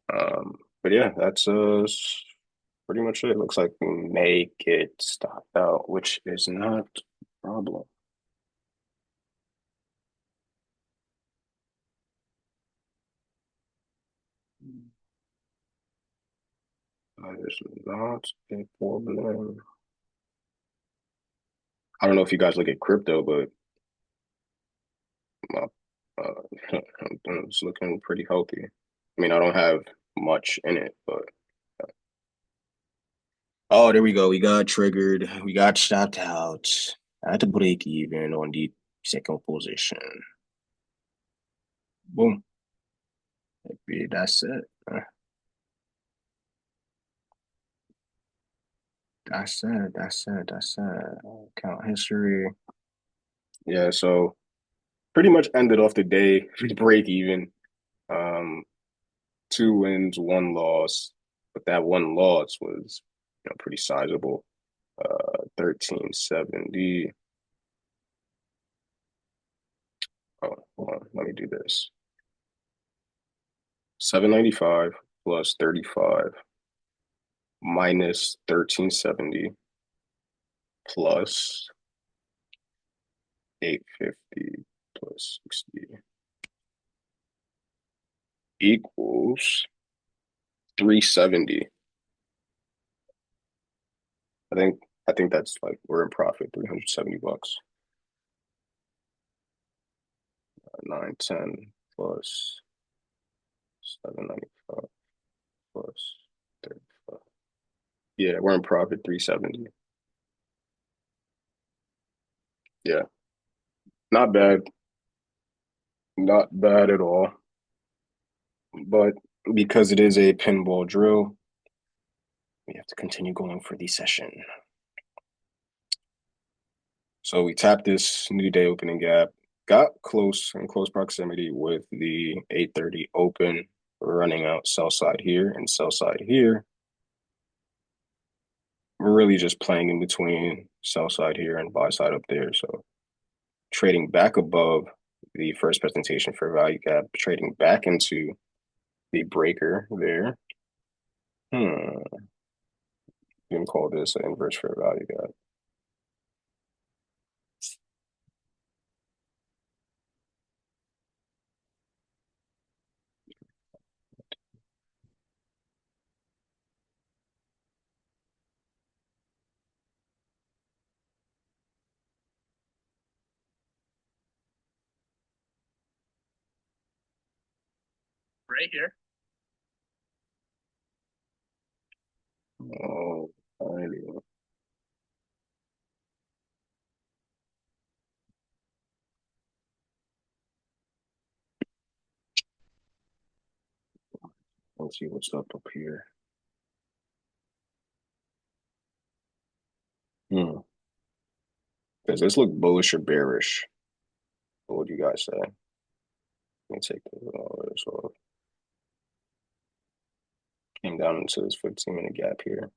But yeah, that's pretty much it. Looks like we may get stopped out, which is not a problem. That is not a problem. I don't know if you guys look at crypto, but my it's looking pretty healthy. I mean, I don't have much in it, but oh, there we go. We got triggered. We got stopped out. I had to break even on the second position. Boom. That's it. That's it. That's it. That's it. Count history. Yeah, so pretty much ended off the day break even. Um, two wins, one loss, but that one loss was pretty sizable. 1370. Oh, hold on, let me do this. 795 plus 35 minus 1370 plus 850 plus 60 equals 370. I think I think that's like we're in profit, 370 bucks. 910 plus 795 plus 35. Yeah, we're in profit 370. Yeah, not bad. Not bad at all. But because it is a pinball drill, we have to continue going for the session. So we tapped this new day opening gap, got close in close proximity with the 830 open, running out sell side here and sell side here. We're really just playing in between sell side here and buy side up there. So trading back above the first presentation for value gap, trading back into the breaker there. You can call this an inverse fair value gap. Right here. Oh, alrighty. Let's see what's up here. Does this look bullish or bearish? What would you guys say? Let me take this off. Came down into this 15-minute gap here.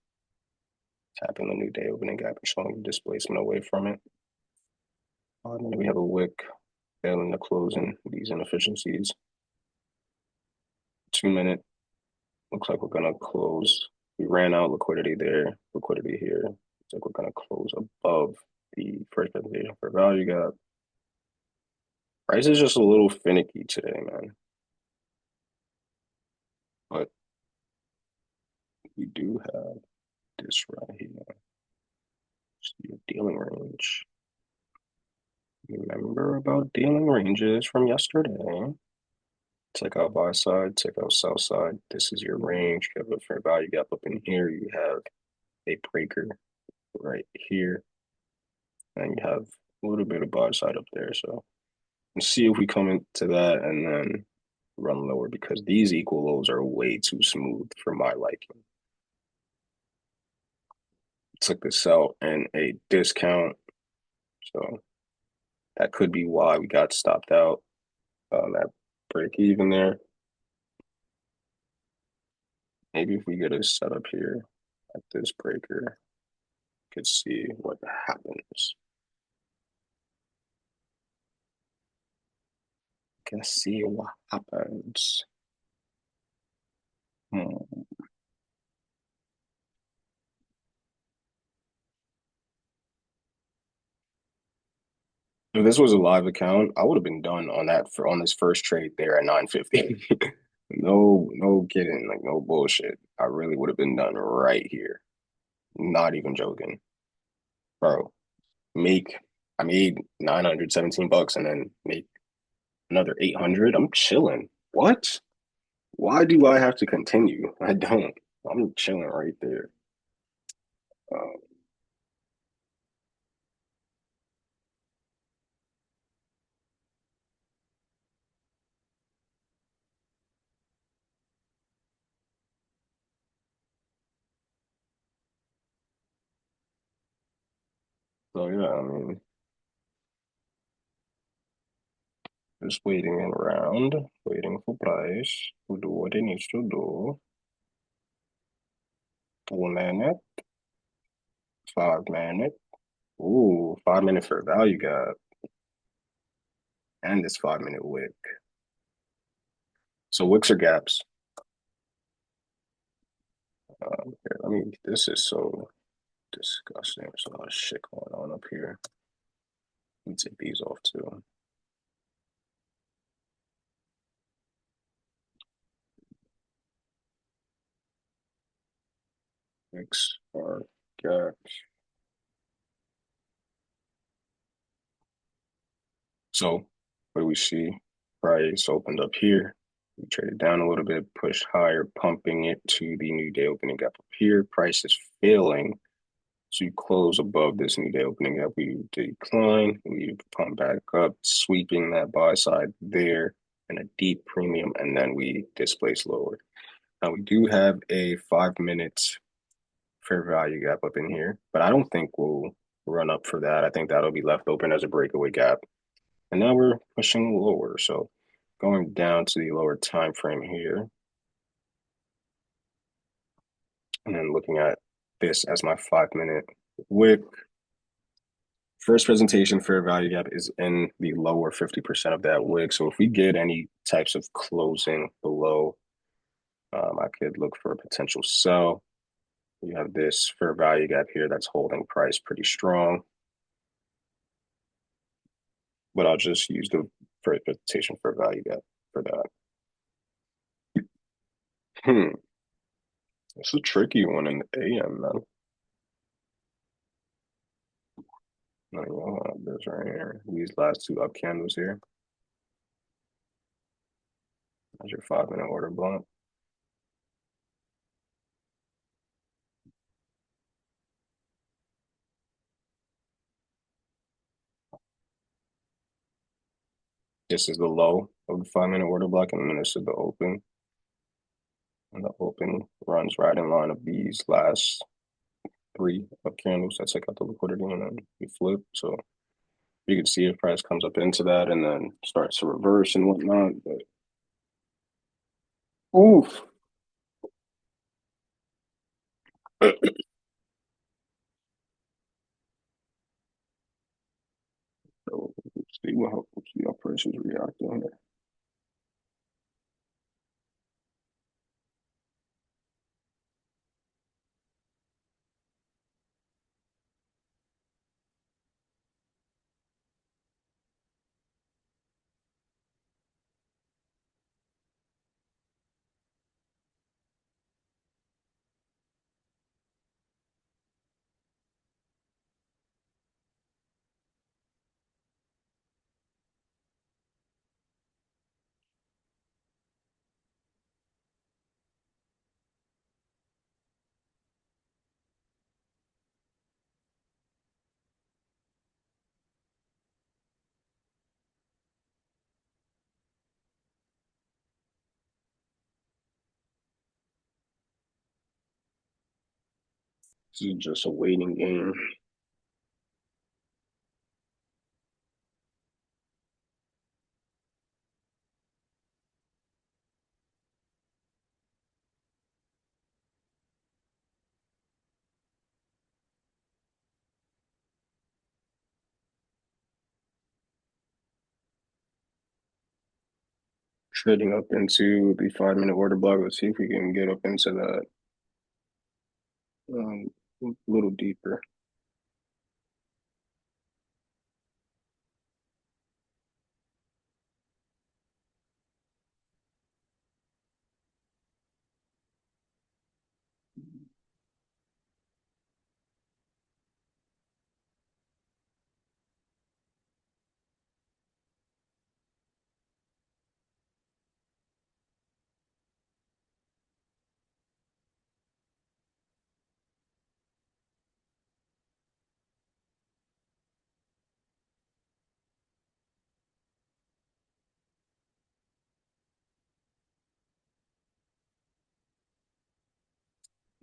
Tapping the new day opening gap and showing displacement away from it. And then we have a wick failing to close in these inefficiencies. 2 minute. Looks like we're gonna close. We ran out liquidity there, liquidity here. Looks like we're gonna close above the first presentation for value gap. Price is just a little finicky today, man. But we do have this right here. It's your dealing range. Remember about dealing ranges from yesterday. Check out buy side, check out sell side. This is your range. You have a fair value gap up in here. You have a breaker right here. And you have a little bit of buy side up there. So let's see if we come into that and then run lower because these equal lows are way too smooth for my liking. Took this out and a discount. So that could be why we got stopped out at break even there. Maybe if we get a setup here at this breaker, we could see what happens. Can see what happens. Hmm. If this was a live account, I would have been done on that for on this first trade there at 950. No, no kidding, like no bullshit. I really would have been done right here. Not even joking. Bro, make I made 917 bucks and then make another 800. I'm chilling. What? Why do I have to continue? I don't. I'm chilling right there. Um, so yeah, I mean, just waiting around, waiting for price to do what it needs to do. 2 minute, 5 minute. Ooh, 5 minute for value gap and this 5 minute wick. So wicks are gaps. Here, let me. This is so disgusting. There's a lot of shit going on up here. Let me take these off too. Wicks are gaps. So what do we see? Price opened up here. We traded down a little bit, pushed higher, pumping it to the new day opening gap up here. Price is failing to close above this new day opening gap. We decline. We pump back up, sweeping that buy side there and a deep premium, and then we displace lower. Now we do have a 5 minute fair value gap up in here, but I don't think we'll run up for that. I think that'll be left open as a breakaway gap. And now we're pushing lower. So going down to the lower time frame here, and then looking at this as my 5 minute wick. First presentation fair value gap is in the lower 50% of that wick. So if we get any types of closing below, I could look for a potential sell. You have this fair value gap here that's holding price pretty strong. But I'll just use the first presentation fair value gap for that. Hmm. It's a tricky one in the AM, man. No, you have this right here. These last two up candles here. That's your 5 minute order block. This is the low of the 5 minute order block, and then this is the open. And the open runs right in line of these last three up candles that take out the liquidity, and then we flip. So you can see if price comes up into that and then starts to reverse and whatnot. But oof. So let's see what see how prices react on it. This is just a waiting game. Trading up into the 5 minute order block. Let's see if we can get up into that a little deeper.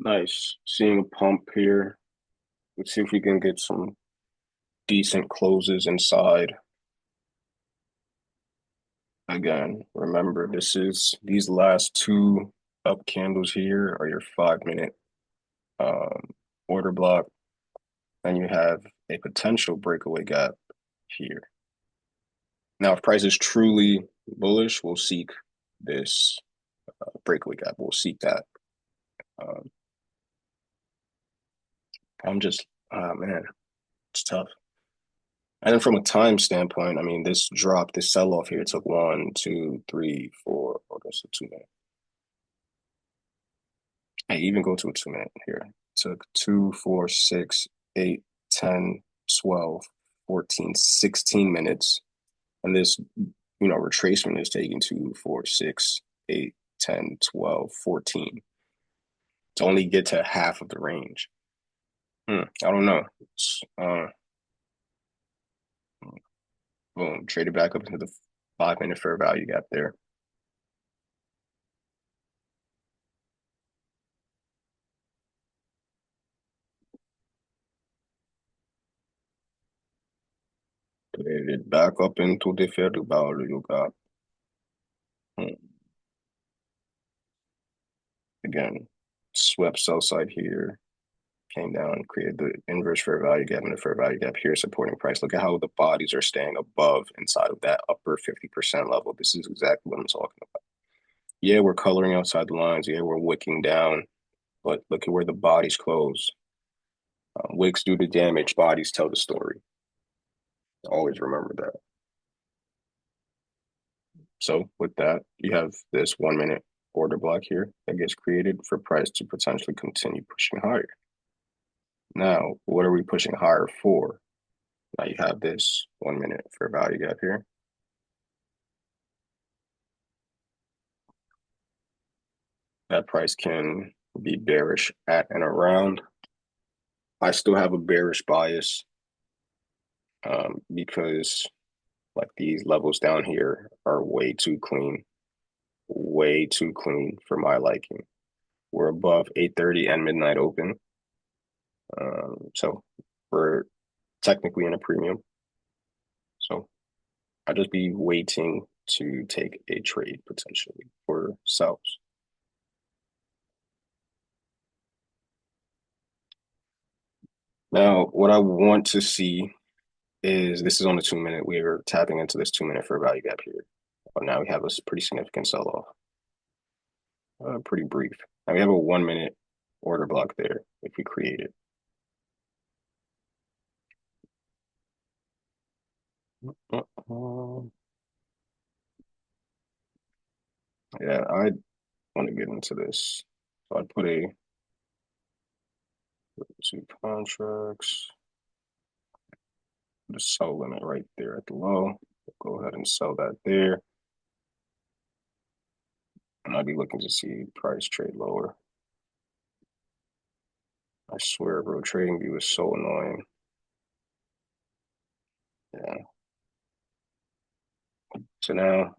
Nice. Seeing a pump here. Let's see if we can get some decent closes inside. Again, remember these last two up candles here are your 5 minute um, order block, and you have a potential breakaway gap here. Now, if price is truly bullish, we'll seek this breakaway gap. We'll seek that. Um, I'm just, man, it's tough. And then from a time standpoint, I mean, this drop, this sell off here took 1, 2, 3, 4. Oh, that's a 2 minute. Hey, even go to a 2 minute here. Took 2, 4, 6, 8, 10, 12, 14, 16 minutes. And this, retracement is taking 2, 4, 6, 8, 10, 12, 14 to only get to half of the range. I don't know. Boom, traded back up into the 5 minute fair value gap there. Traded back up into the fair value gap. Again, swept sell side here, came down, created the inverse fair value gap and the fair value gap here, supporting price. Look at how the bodies are staying above inside of that upper 50% level. This is exactly what I'm talking about. Yeah, we're coloring outside the lines. Yeah, we're wicking down, but look at where the bodies close. Wicks do the damage, bodies tell the story. Always remember that. So with that, you have this 1 minute order block here that gets created for price to potentially continue pushing higher. Now, what are we pushing higher for? Now you have this 1 minute fair value gap here. That price can be bearish at and around. I still have a bearish bias because like these levels down here are way too clean for my liking. We're above 8:30 and midnight open. So we're technically in a premium. So I'd just be waiting to take a trade potentially for sells. Now, what I want to see is this is on the 2 minute. We are tapping into this 2 minute fair value gap here. But now we have a pretty significant sell off. Pretty brief. Now we have a 1 minute order block there if we create it. Yeah, I want to get into this. So I'd put a two contracts, the sell limit right there at the low. Go ahead and sell that there. And I'd be looking to see price trade lower. I swear, bro, trading view is so annoying. Yeah. So now,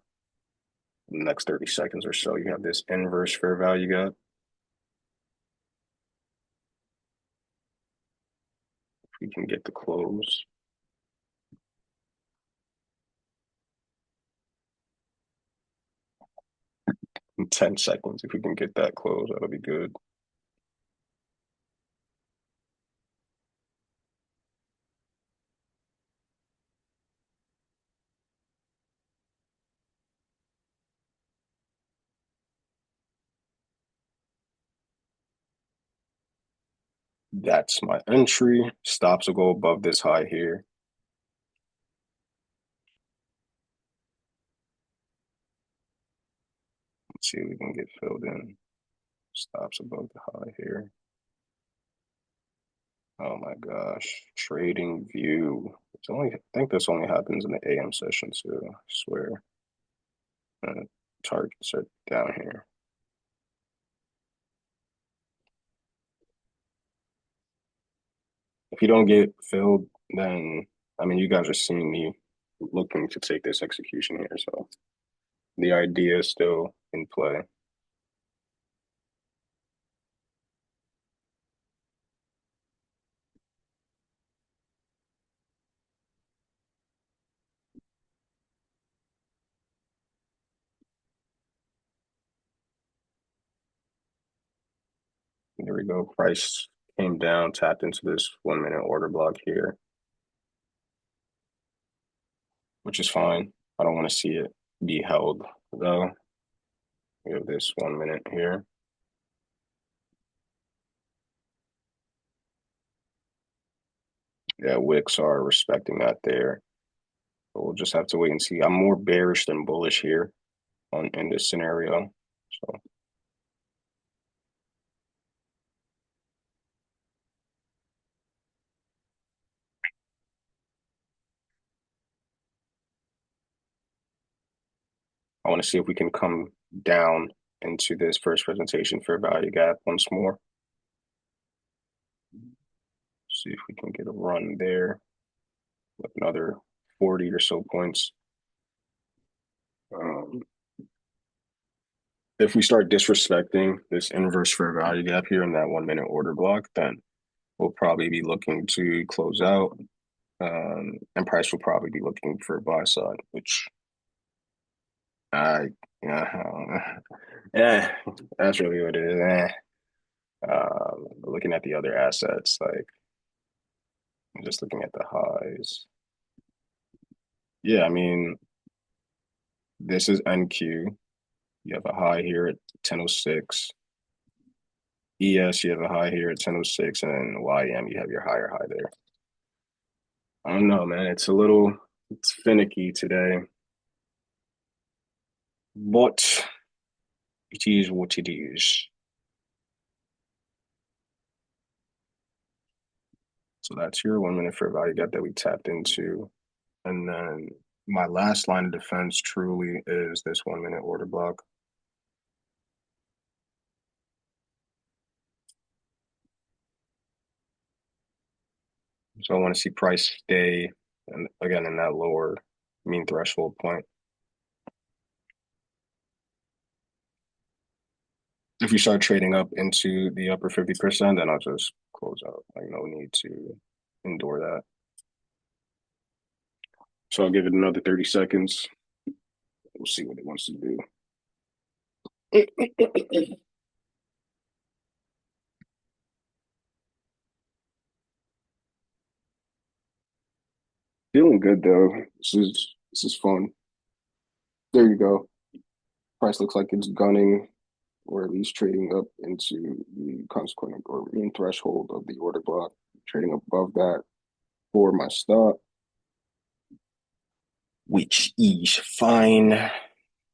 in the next 30 seconds or so, you have this inverse fair value gap. We can get the close in 10 seconds. If we can get that close, that'll be good. That's my entry. Stops will go above this high here. Let's see if we can get filled in. Stops above the high here. Oh my gosh. Trading view. I think this only happens in the AM session too. I swear. Targets are down here. If you don't get filled, then I mean you guys are seeing me looking to take this execution here. So the idea is still in play. There we go. Price came down, tapped into this 1 minute order block here, which is fine. I don't want to see it be held though. We have this 1 minute here. Yeah, wicks are respecting that there. But we'll just have to wait and see. I'm more bearish than bullish here on in this scenario. So I want to see if we can come down into this first presentation fair value gap once more. See if we can get a run there with another 40 or so points. Um, if we start disrespecting this inverse fair value gap here in that 1 minute order block, then we'll probably be looking to close out. And price will probably be looking for a buy side, which I yeah, yeah, that's really what it is. Looking at the other assets, like I'm just looking at the highs. Yeah, I mean, this is NQ. You have a high here at 10:06. ES, you have a high here at 10:06, and then YM, you have your higher high there. I don't know, man. It's finicky today, but it is what it is. So that's your 1 minute fair value gap that we tapped into. And then my last line of defense truly is this 1 minute order block. So I want to see price stay and again in that lower mean threshold point. If you start trading up into the upper 50%, then I'll just close out. Like no need to endure that. So I'll give it another 30 seconds. We'll see what it wants to do. Feeling good though. This is fun. There you go. Price looks like it's gunning or at least trading up into the consequent or mean threshold of the order block, trading above that for my stop, which is fine.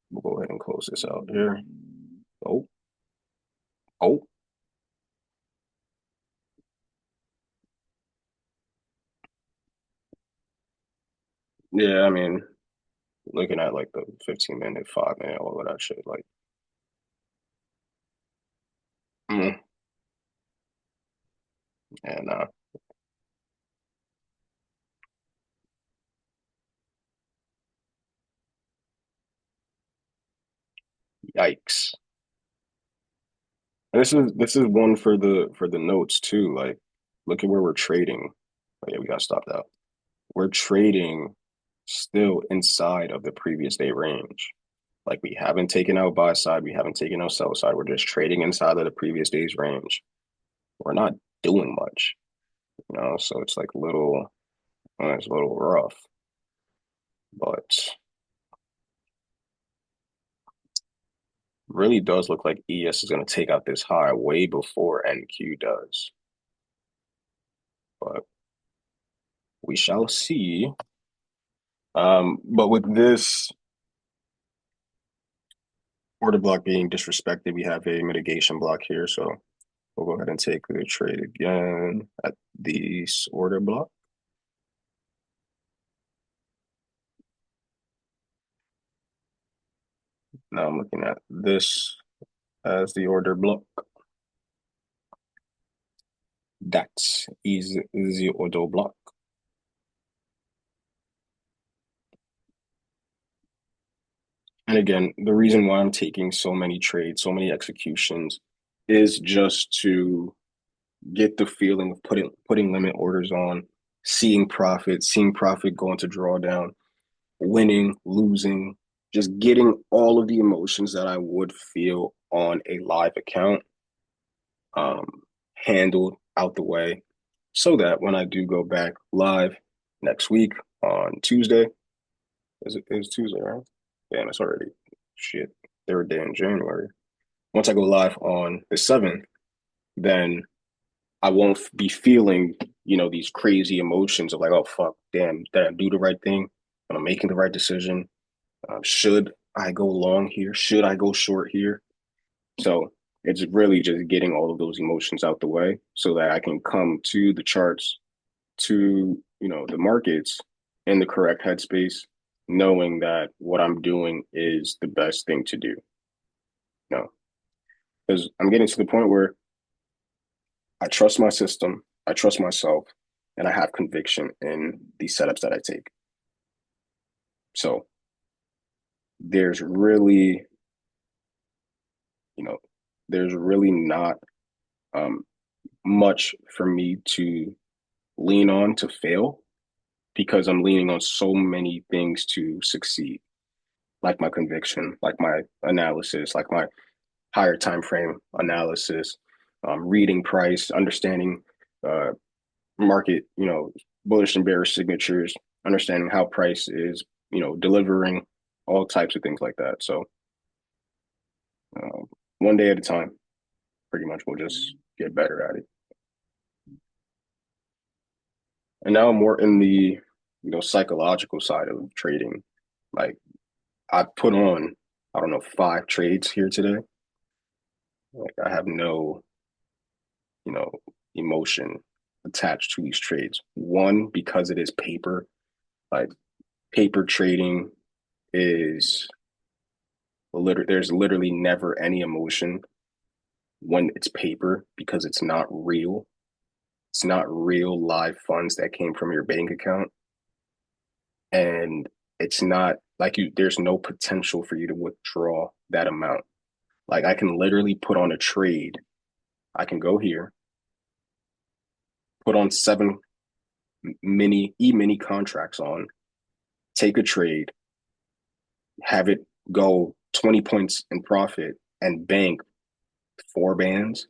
We'll go ahead and close this out here. Oh, oh, yeah. I mean, looking at like the 15-minute, 5 minute, all of that shit, like, mm, and yikes. And this is one for the notes too. Like, look at where we're trading. But yeah, we gotta stop that. We're trading still inside of the previous day range. Like we haven't taken out buy side, we haven't taken out sell side. We're just trading inside of the previous day's range. We're not doing much, so it's like it's a little rough. But really does look like ES is going to take out this high way before NQ does. But we shall see. But with this order block being disrespected, we have a mitigation block here. So we'll go ahead and take the trade again at this order block. Now I'm looking at this as the order block. That is the order block. And again, the reason why I'm taking so many trades, so many executions, is just to get the feeling of putting limit orders on, seeing profit go into drawdown, winning, losing, just getting all of the emotions that I would feel on a live account um, handled out the way, so that when I do go back live next week on Tuesday, is Tuesday, right? Damn, it's already shit. Third day in January. Once I go live on the 7th, then I won't be feeling, these crazy emotions of like, oh fuck, damn, did I do the right thing? Am I making the right decision? Should I go long here? Should I go short here? So it's really just getting all of those emotions out the way so that I can come to the charts, to, the markets in the correct headspace, knowing that what I'm doing is the best thing to do. No, because I'm getting to the point where I trust my system, I trust myself, and I have conviction in the setups that I take. So there's really, you know, there's really not um, much for me to lean on to fail because I'm leaning on so many things to succeed, like my conviction, like my analysis, like my higher time frame analysis, reading price, understanding uh, market, bullish and bearish signatures, understanding how price is, delivering all types of things like that. So uh, one day at a time, pretty much we'll just get better at it. And now I'm more in the, psychological side of trading. Like I put on, I don't know, 5 trades here today. Like I have no, you know, emotion attached to these trades. One, because it is paper. Like paper trading is there's literally never any emotion when it's paper because it's not real. It's not real live funds that came from your bank account. And it's not like there's no potential for you to withdraw that amount. Like I can literally put on a trade. I can go here, put on 7 mini contracts on, take a trade, have it go 20 points in profit and bank 4 bands.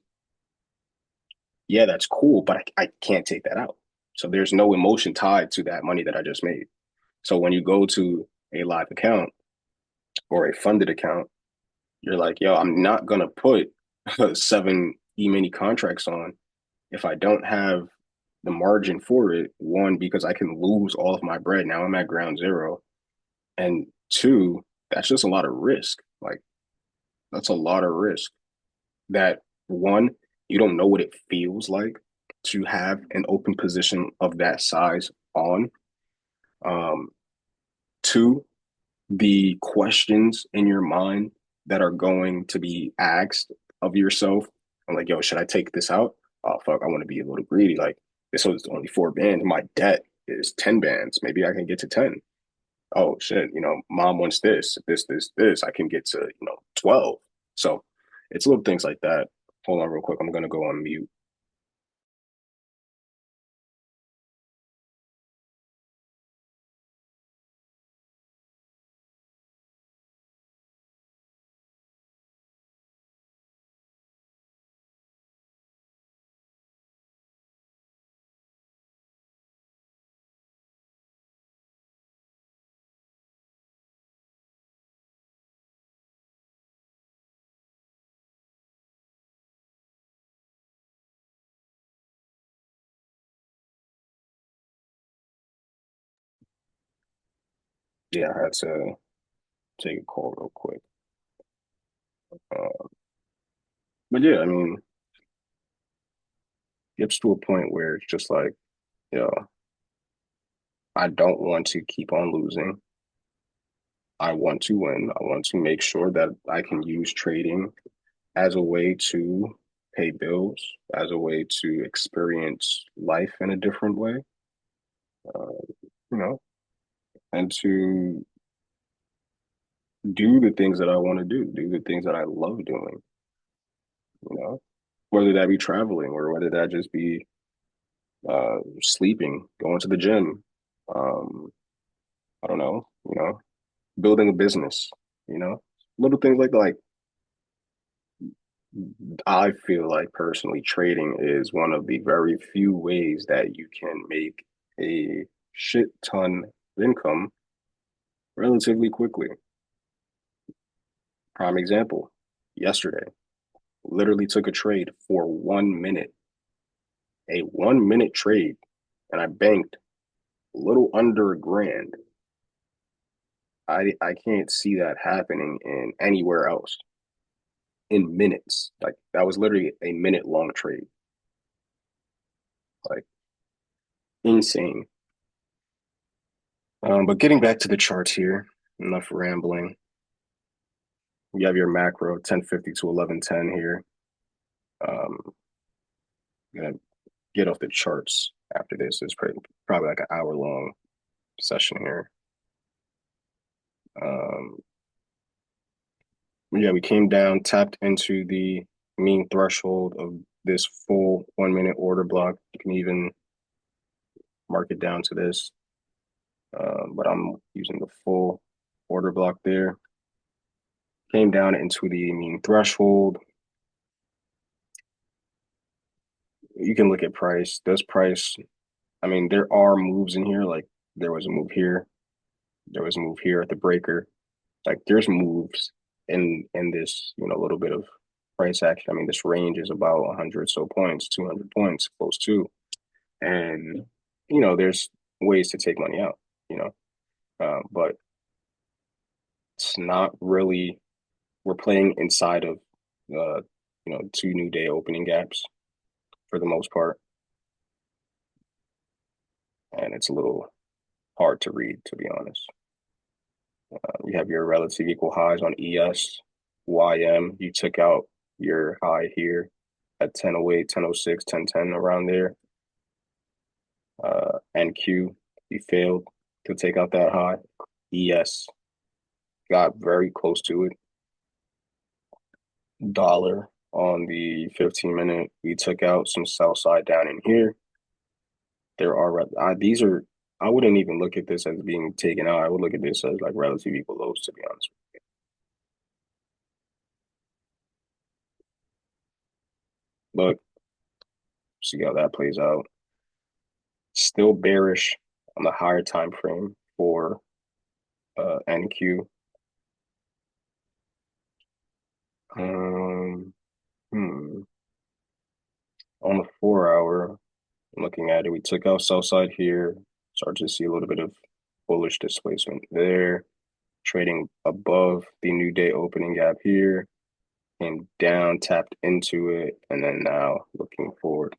Yeah, that's cool, but I can't take that out. So there's no emotion tied to that money that I just made. So when you go to a live account or a funded account, you're like, yo, I'm not gonna put 7 mini contracts on if I don't have the margin for it. One, because I can lose all of my bread. Now I'm at ground zero. And two, that's just a lot of risk. Like that's a lot of risk that one, you don't know what it feels like to have an open position of that size on. Um, Two, the questions in your mind that are going to be asked of yourself. I'm like, yo, should I take this out? Oh fuck, I want to be a little greedy. Like this was only 4 bands. My debt is 10 bands. Maybe I can get to 10. Oh shit, mom wants this. I can get to, 12. So it's little things like that. Hold on real quick. I'm gonna go on mute. Yeah, I had to take a call real quick. Uh, but yeah, I mean, it gets to a point where it's just like, you know, I don't want to keep on losing. I want to win. I want to make sure that I can use trading as a way to pay bills, as a way to experience life in a different way, uh, you know, and to do the things that I want to do the things that I love doing, you know, whether that be traveling or whether that just be sleeping, going to the gym, um, I don't know, building a business, little things like I feel like personally trading is one of the very few ways that you can make a shit ton of income relatively quickly. Prime example, yesterday, literally took a trade for 1 minute, a 1 minute trade, and I banked a little under a grand. I can't see that happening in anywhere else in minutes. Like that was literally a minute long trade. Like insane. But getting back to the charts here, enough rambling. You have your macro 1050 to 1110 here. I'm gonna get off the charts after this. It's probably like an hour long session here. Um, yeah, we came down, tapped into the mean threshold of this full 1 minute order block. You can even mark it down to this, but I'm using the full order block there. Came down into the mean threshold. You can look at price. Does price, I mean, there are moves in here. Like there was a move here, there was a move here at the breaker. Like there's moves in this, little bit of price action. I mean, this range is about 100 so points, 200 points, close to. And, there's ways to take money out, you know, but it's not really, we're playing inside of, two new day opening gaps for the most part. And it's a little hard to read, to be honest. You have your relative equal highs on ES, YM. You took out your high here at 1008, 1006, 1010 around there. NQ, you failed to take out that high. ES got very close to it. Dollar on the 15 minute, we took out some sell side down in here. There are these are I wouldn't even look at this as being taken out. I would look at this as like relative equal lows, to be honest. But see how that plays out. Still bearish on the higher time frame for NQ. Um, hmm. On the 4 hour, looking at it, we took out sell side here. Started to see a little bit of bullish displacement there. Trading above the new day opening gap here. Came down, tapped into it, and then now looking for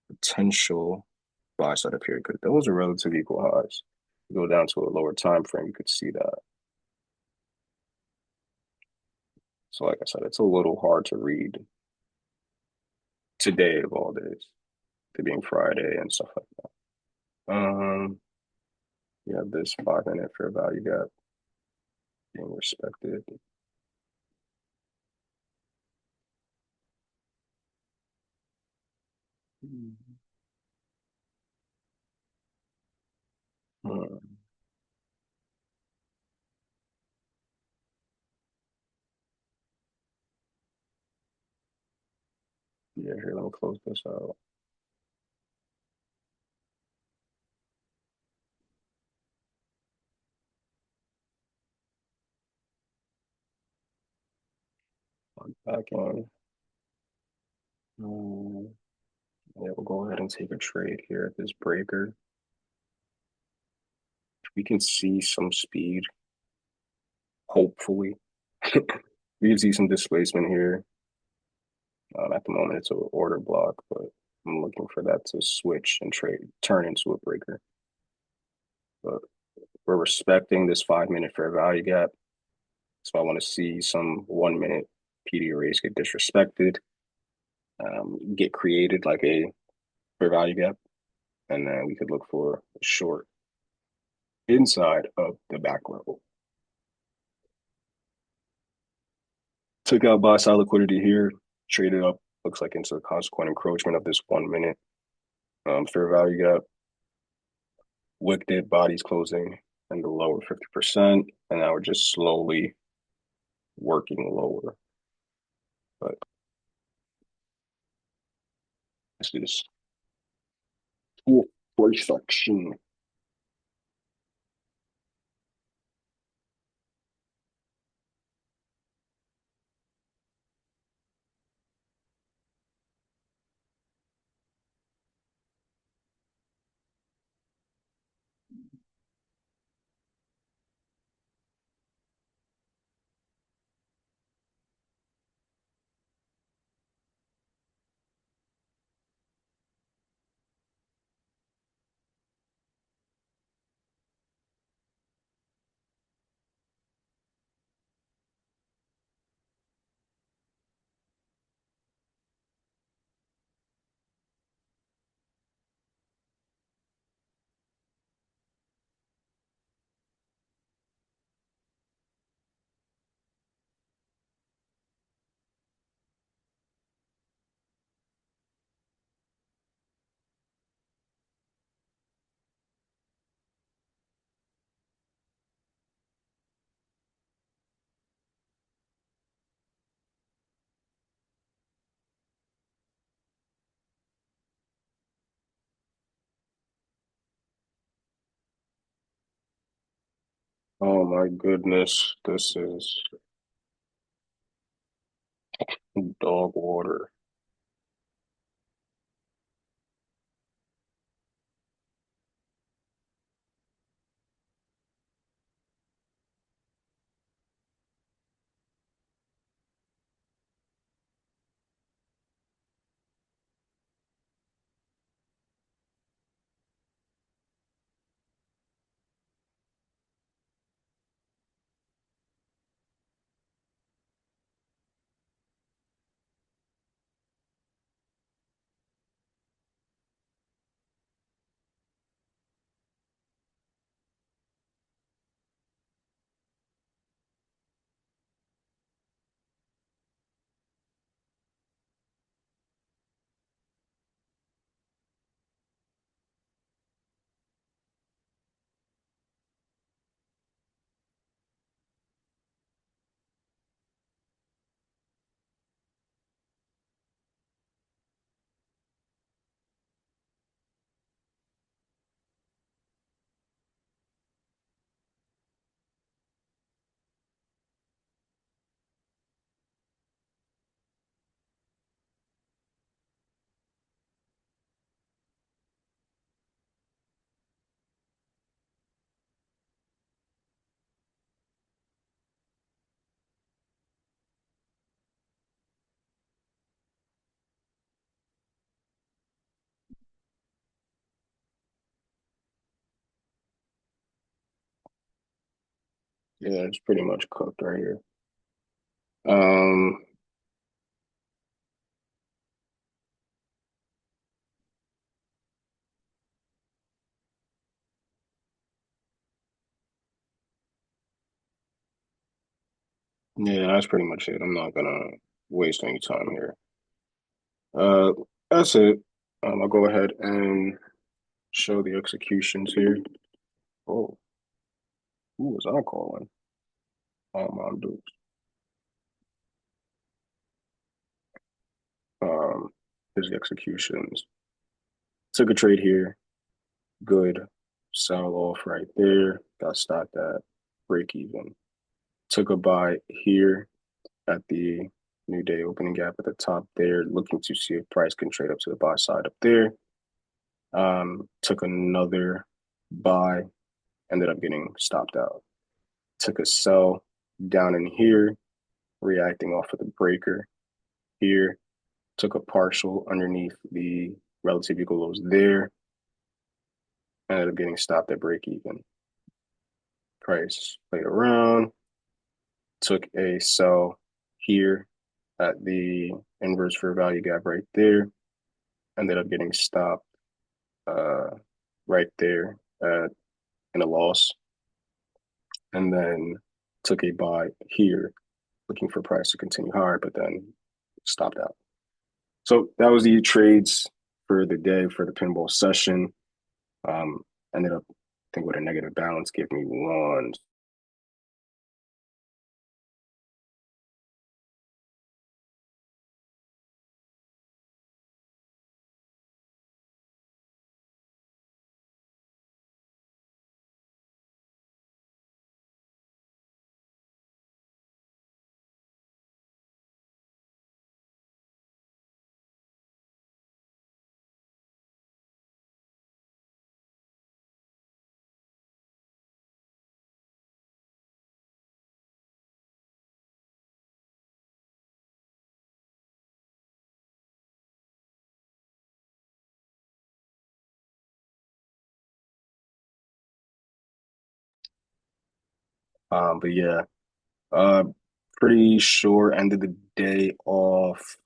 potential buy side up here because those are relative equal highs. Go down to a lower time frame, you could see that. So, like I said, it's a little hard to read today of all days, to being Friday and stuff like that. You have this 5 minute fair value gap being respected. Hmm. Yeah, here, let me close this out. Back in. Um, yeah, we'll go ahead and take a trade here at this breaker. We can see some speed, hopefully. We can see some displacement here. At the moment, it's an order block, but I'm looking for that to switch and turn into a breaker. But we're respecting this 5 minute fair value gap. So I want to see some 1 minute PD arrays get disrespected, get created like a fair value gap, and then we could look for a short inside of the back level. Took out buy side liquidity here, traded up, looks like into a consequent encroachment of this 1 minute fair value gap. Wicked it, bodies closing in the lower 50%, and now we're just slowly working lower. But let's do this full price section. Oh my goodness, this is dog water. Yeah, it's pretty much cooked right here. Um, yeah, that's pretty much it. I'm not gonna waste any time here. Uh, that's it. I'll go ahead and show the executions here. Oh, who was I calling? I'm Dukes. Um, here's the executions. Took a trade here. Good. Sell off right there. Got stopped at break even. Took a buy here at the new day opening gap at the top there, looking to see if price can trade up to the buy side up there. Took another buy ended up getting stopped out. Took a sell down in here, reacting off of the breaker here. Took a partial underneath the relative equal lows there. Ended up getting stopped at break even. Price played around. Took a sell here at the inverse fair value gap right there. Ended up getting stopped uh, right there in a loss. And then took a buy here, looking for price to continue higher, but then stopped out. So that was the trades for the day for the pinball session. Ended up, I think, with a negative balance. Give me one. But yeah, uh, pretty sure ended the day off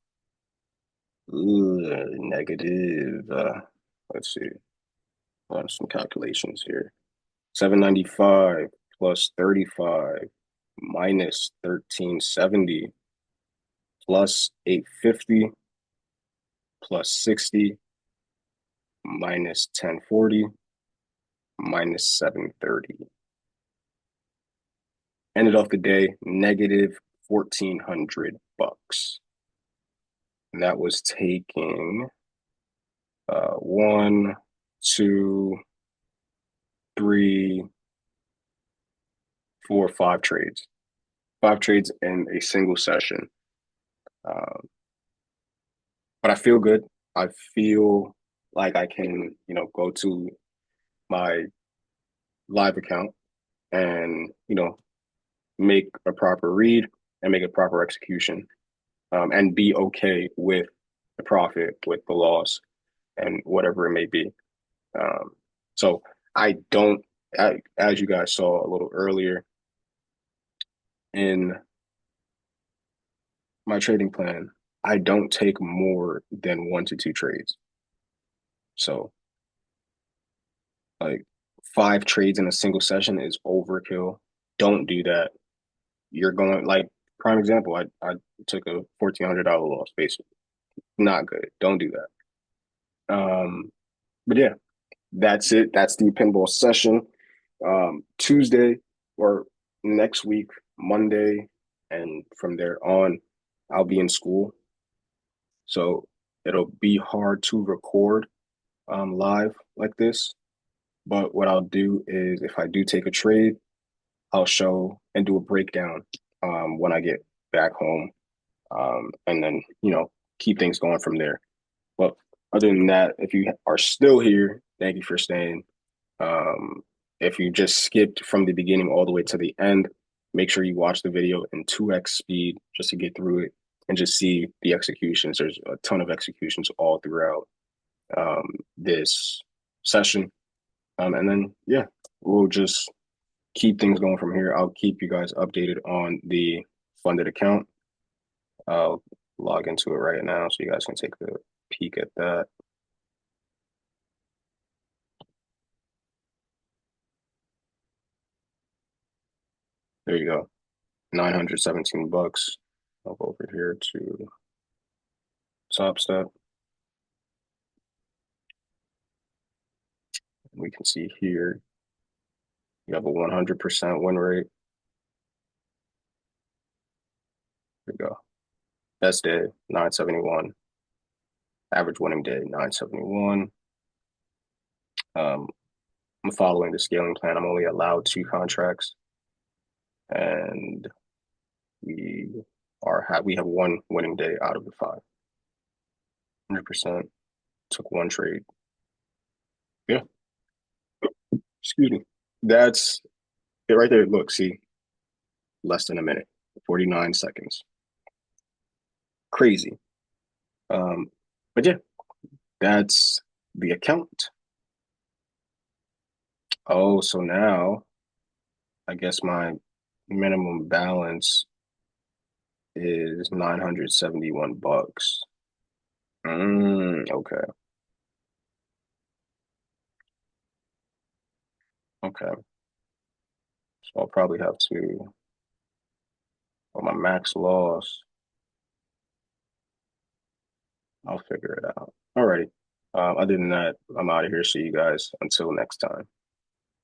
negative. Let's see, some calculations here. 795 plus 35 minus 1370 plus 850 plus 60 minus 1040 minus 730. Ended off the day negative $1,400. And that was taking one, two, three, four, five trades. Five trades in a single session. Um, but I feel good. I feel like I can, go to my live account and, make a proper read and make a proper execution, and be okay with the profit, with the loss, and whatever it may be. Um, so I don't, as you guys saw a little earlier in my trading plan, I don't take more than 1 to 2 trades. So like 5 trades in a single session is overkill. Don't do that. You're going like prime example. I took a $1,400 loss basically. Not good. Don't do that. But yeah, that's it. That's the pinball session. Tuesday or next week, Monday, and from there on, I'll be in school. So it'll be hard to record live like this. But what I'll do is if I do take a trade, I'll show and do a breakdown when I get back home. And then, keep things going from there. But other than that, if you are still here, thank you for staying. Um, if you just skipped from the beginning all the way to the end, make sure you watch the video in 2x speed just to get through it and just see the executions. There's a ton of executions all throughout this session. And then, yeah, we'll just keep things going from here. I'll keep you guys updated on the funded account. I'll log into it right now so you guys can take a peek at that. There you go. 917 bucks. I'll go over here to Top Step. We can see here you have a 100% win rate. There you go. Best day, 971. Average winning day, 971. I'm following the scaling plan. I'm only allowed 2 contracts. And we have one winning day out of the 5. 100%. Took one trade. Yeah. Excuse me. That's it right there. Look, see, less than a minute, 49 seconds. Crazy. Um, but yeah, that's the account. Oh, so now I guess my minimum balance is 971 bucks. Okay. Okay. So I'll probably have to, well, my max loss, I'll figure it out. Alrighty. Other than that, I'm out of here. See you guys until next time.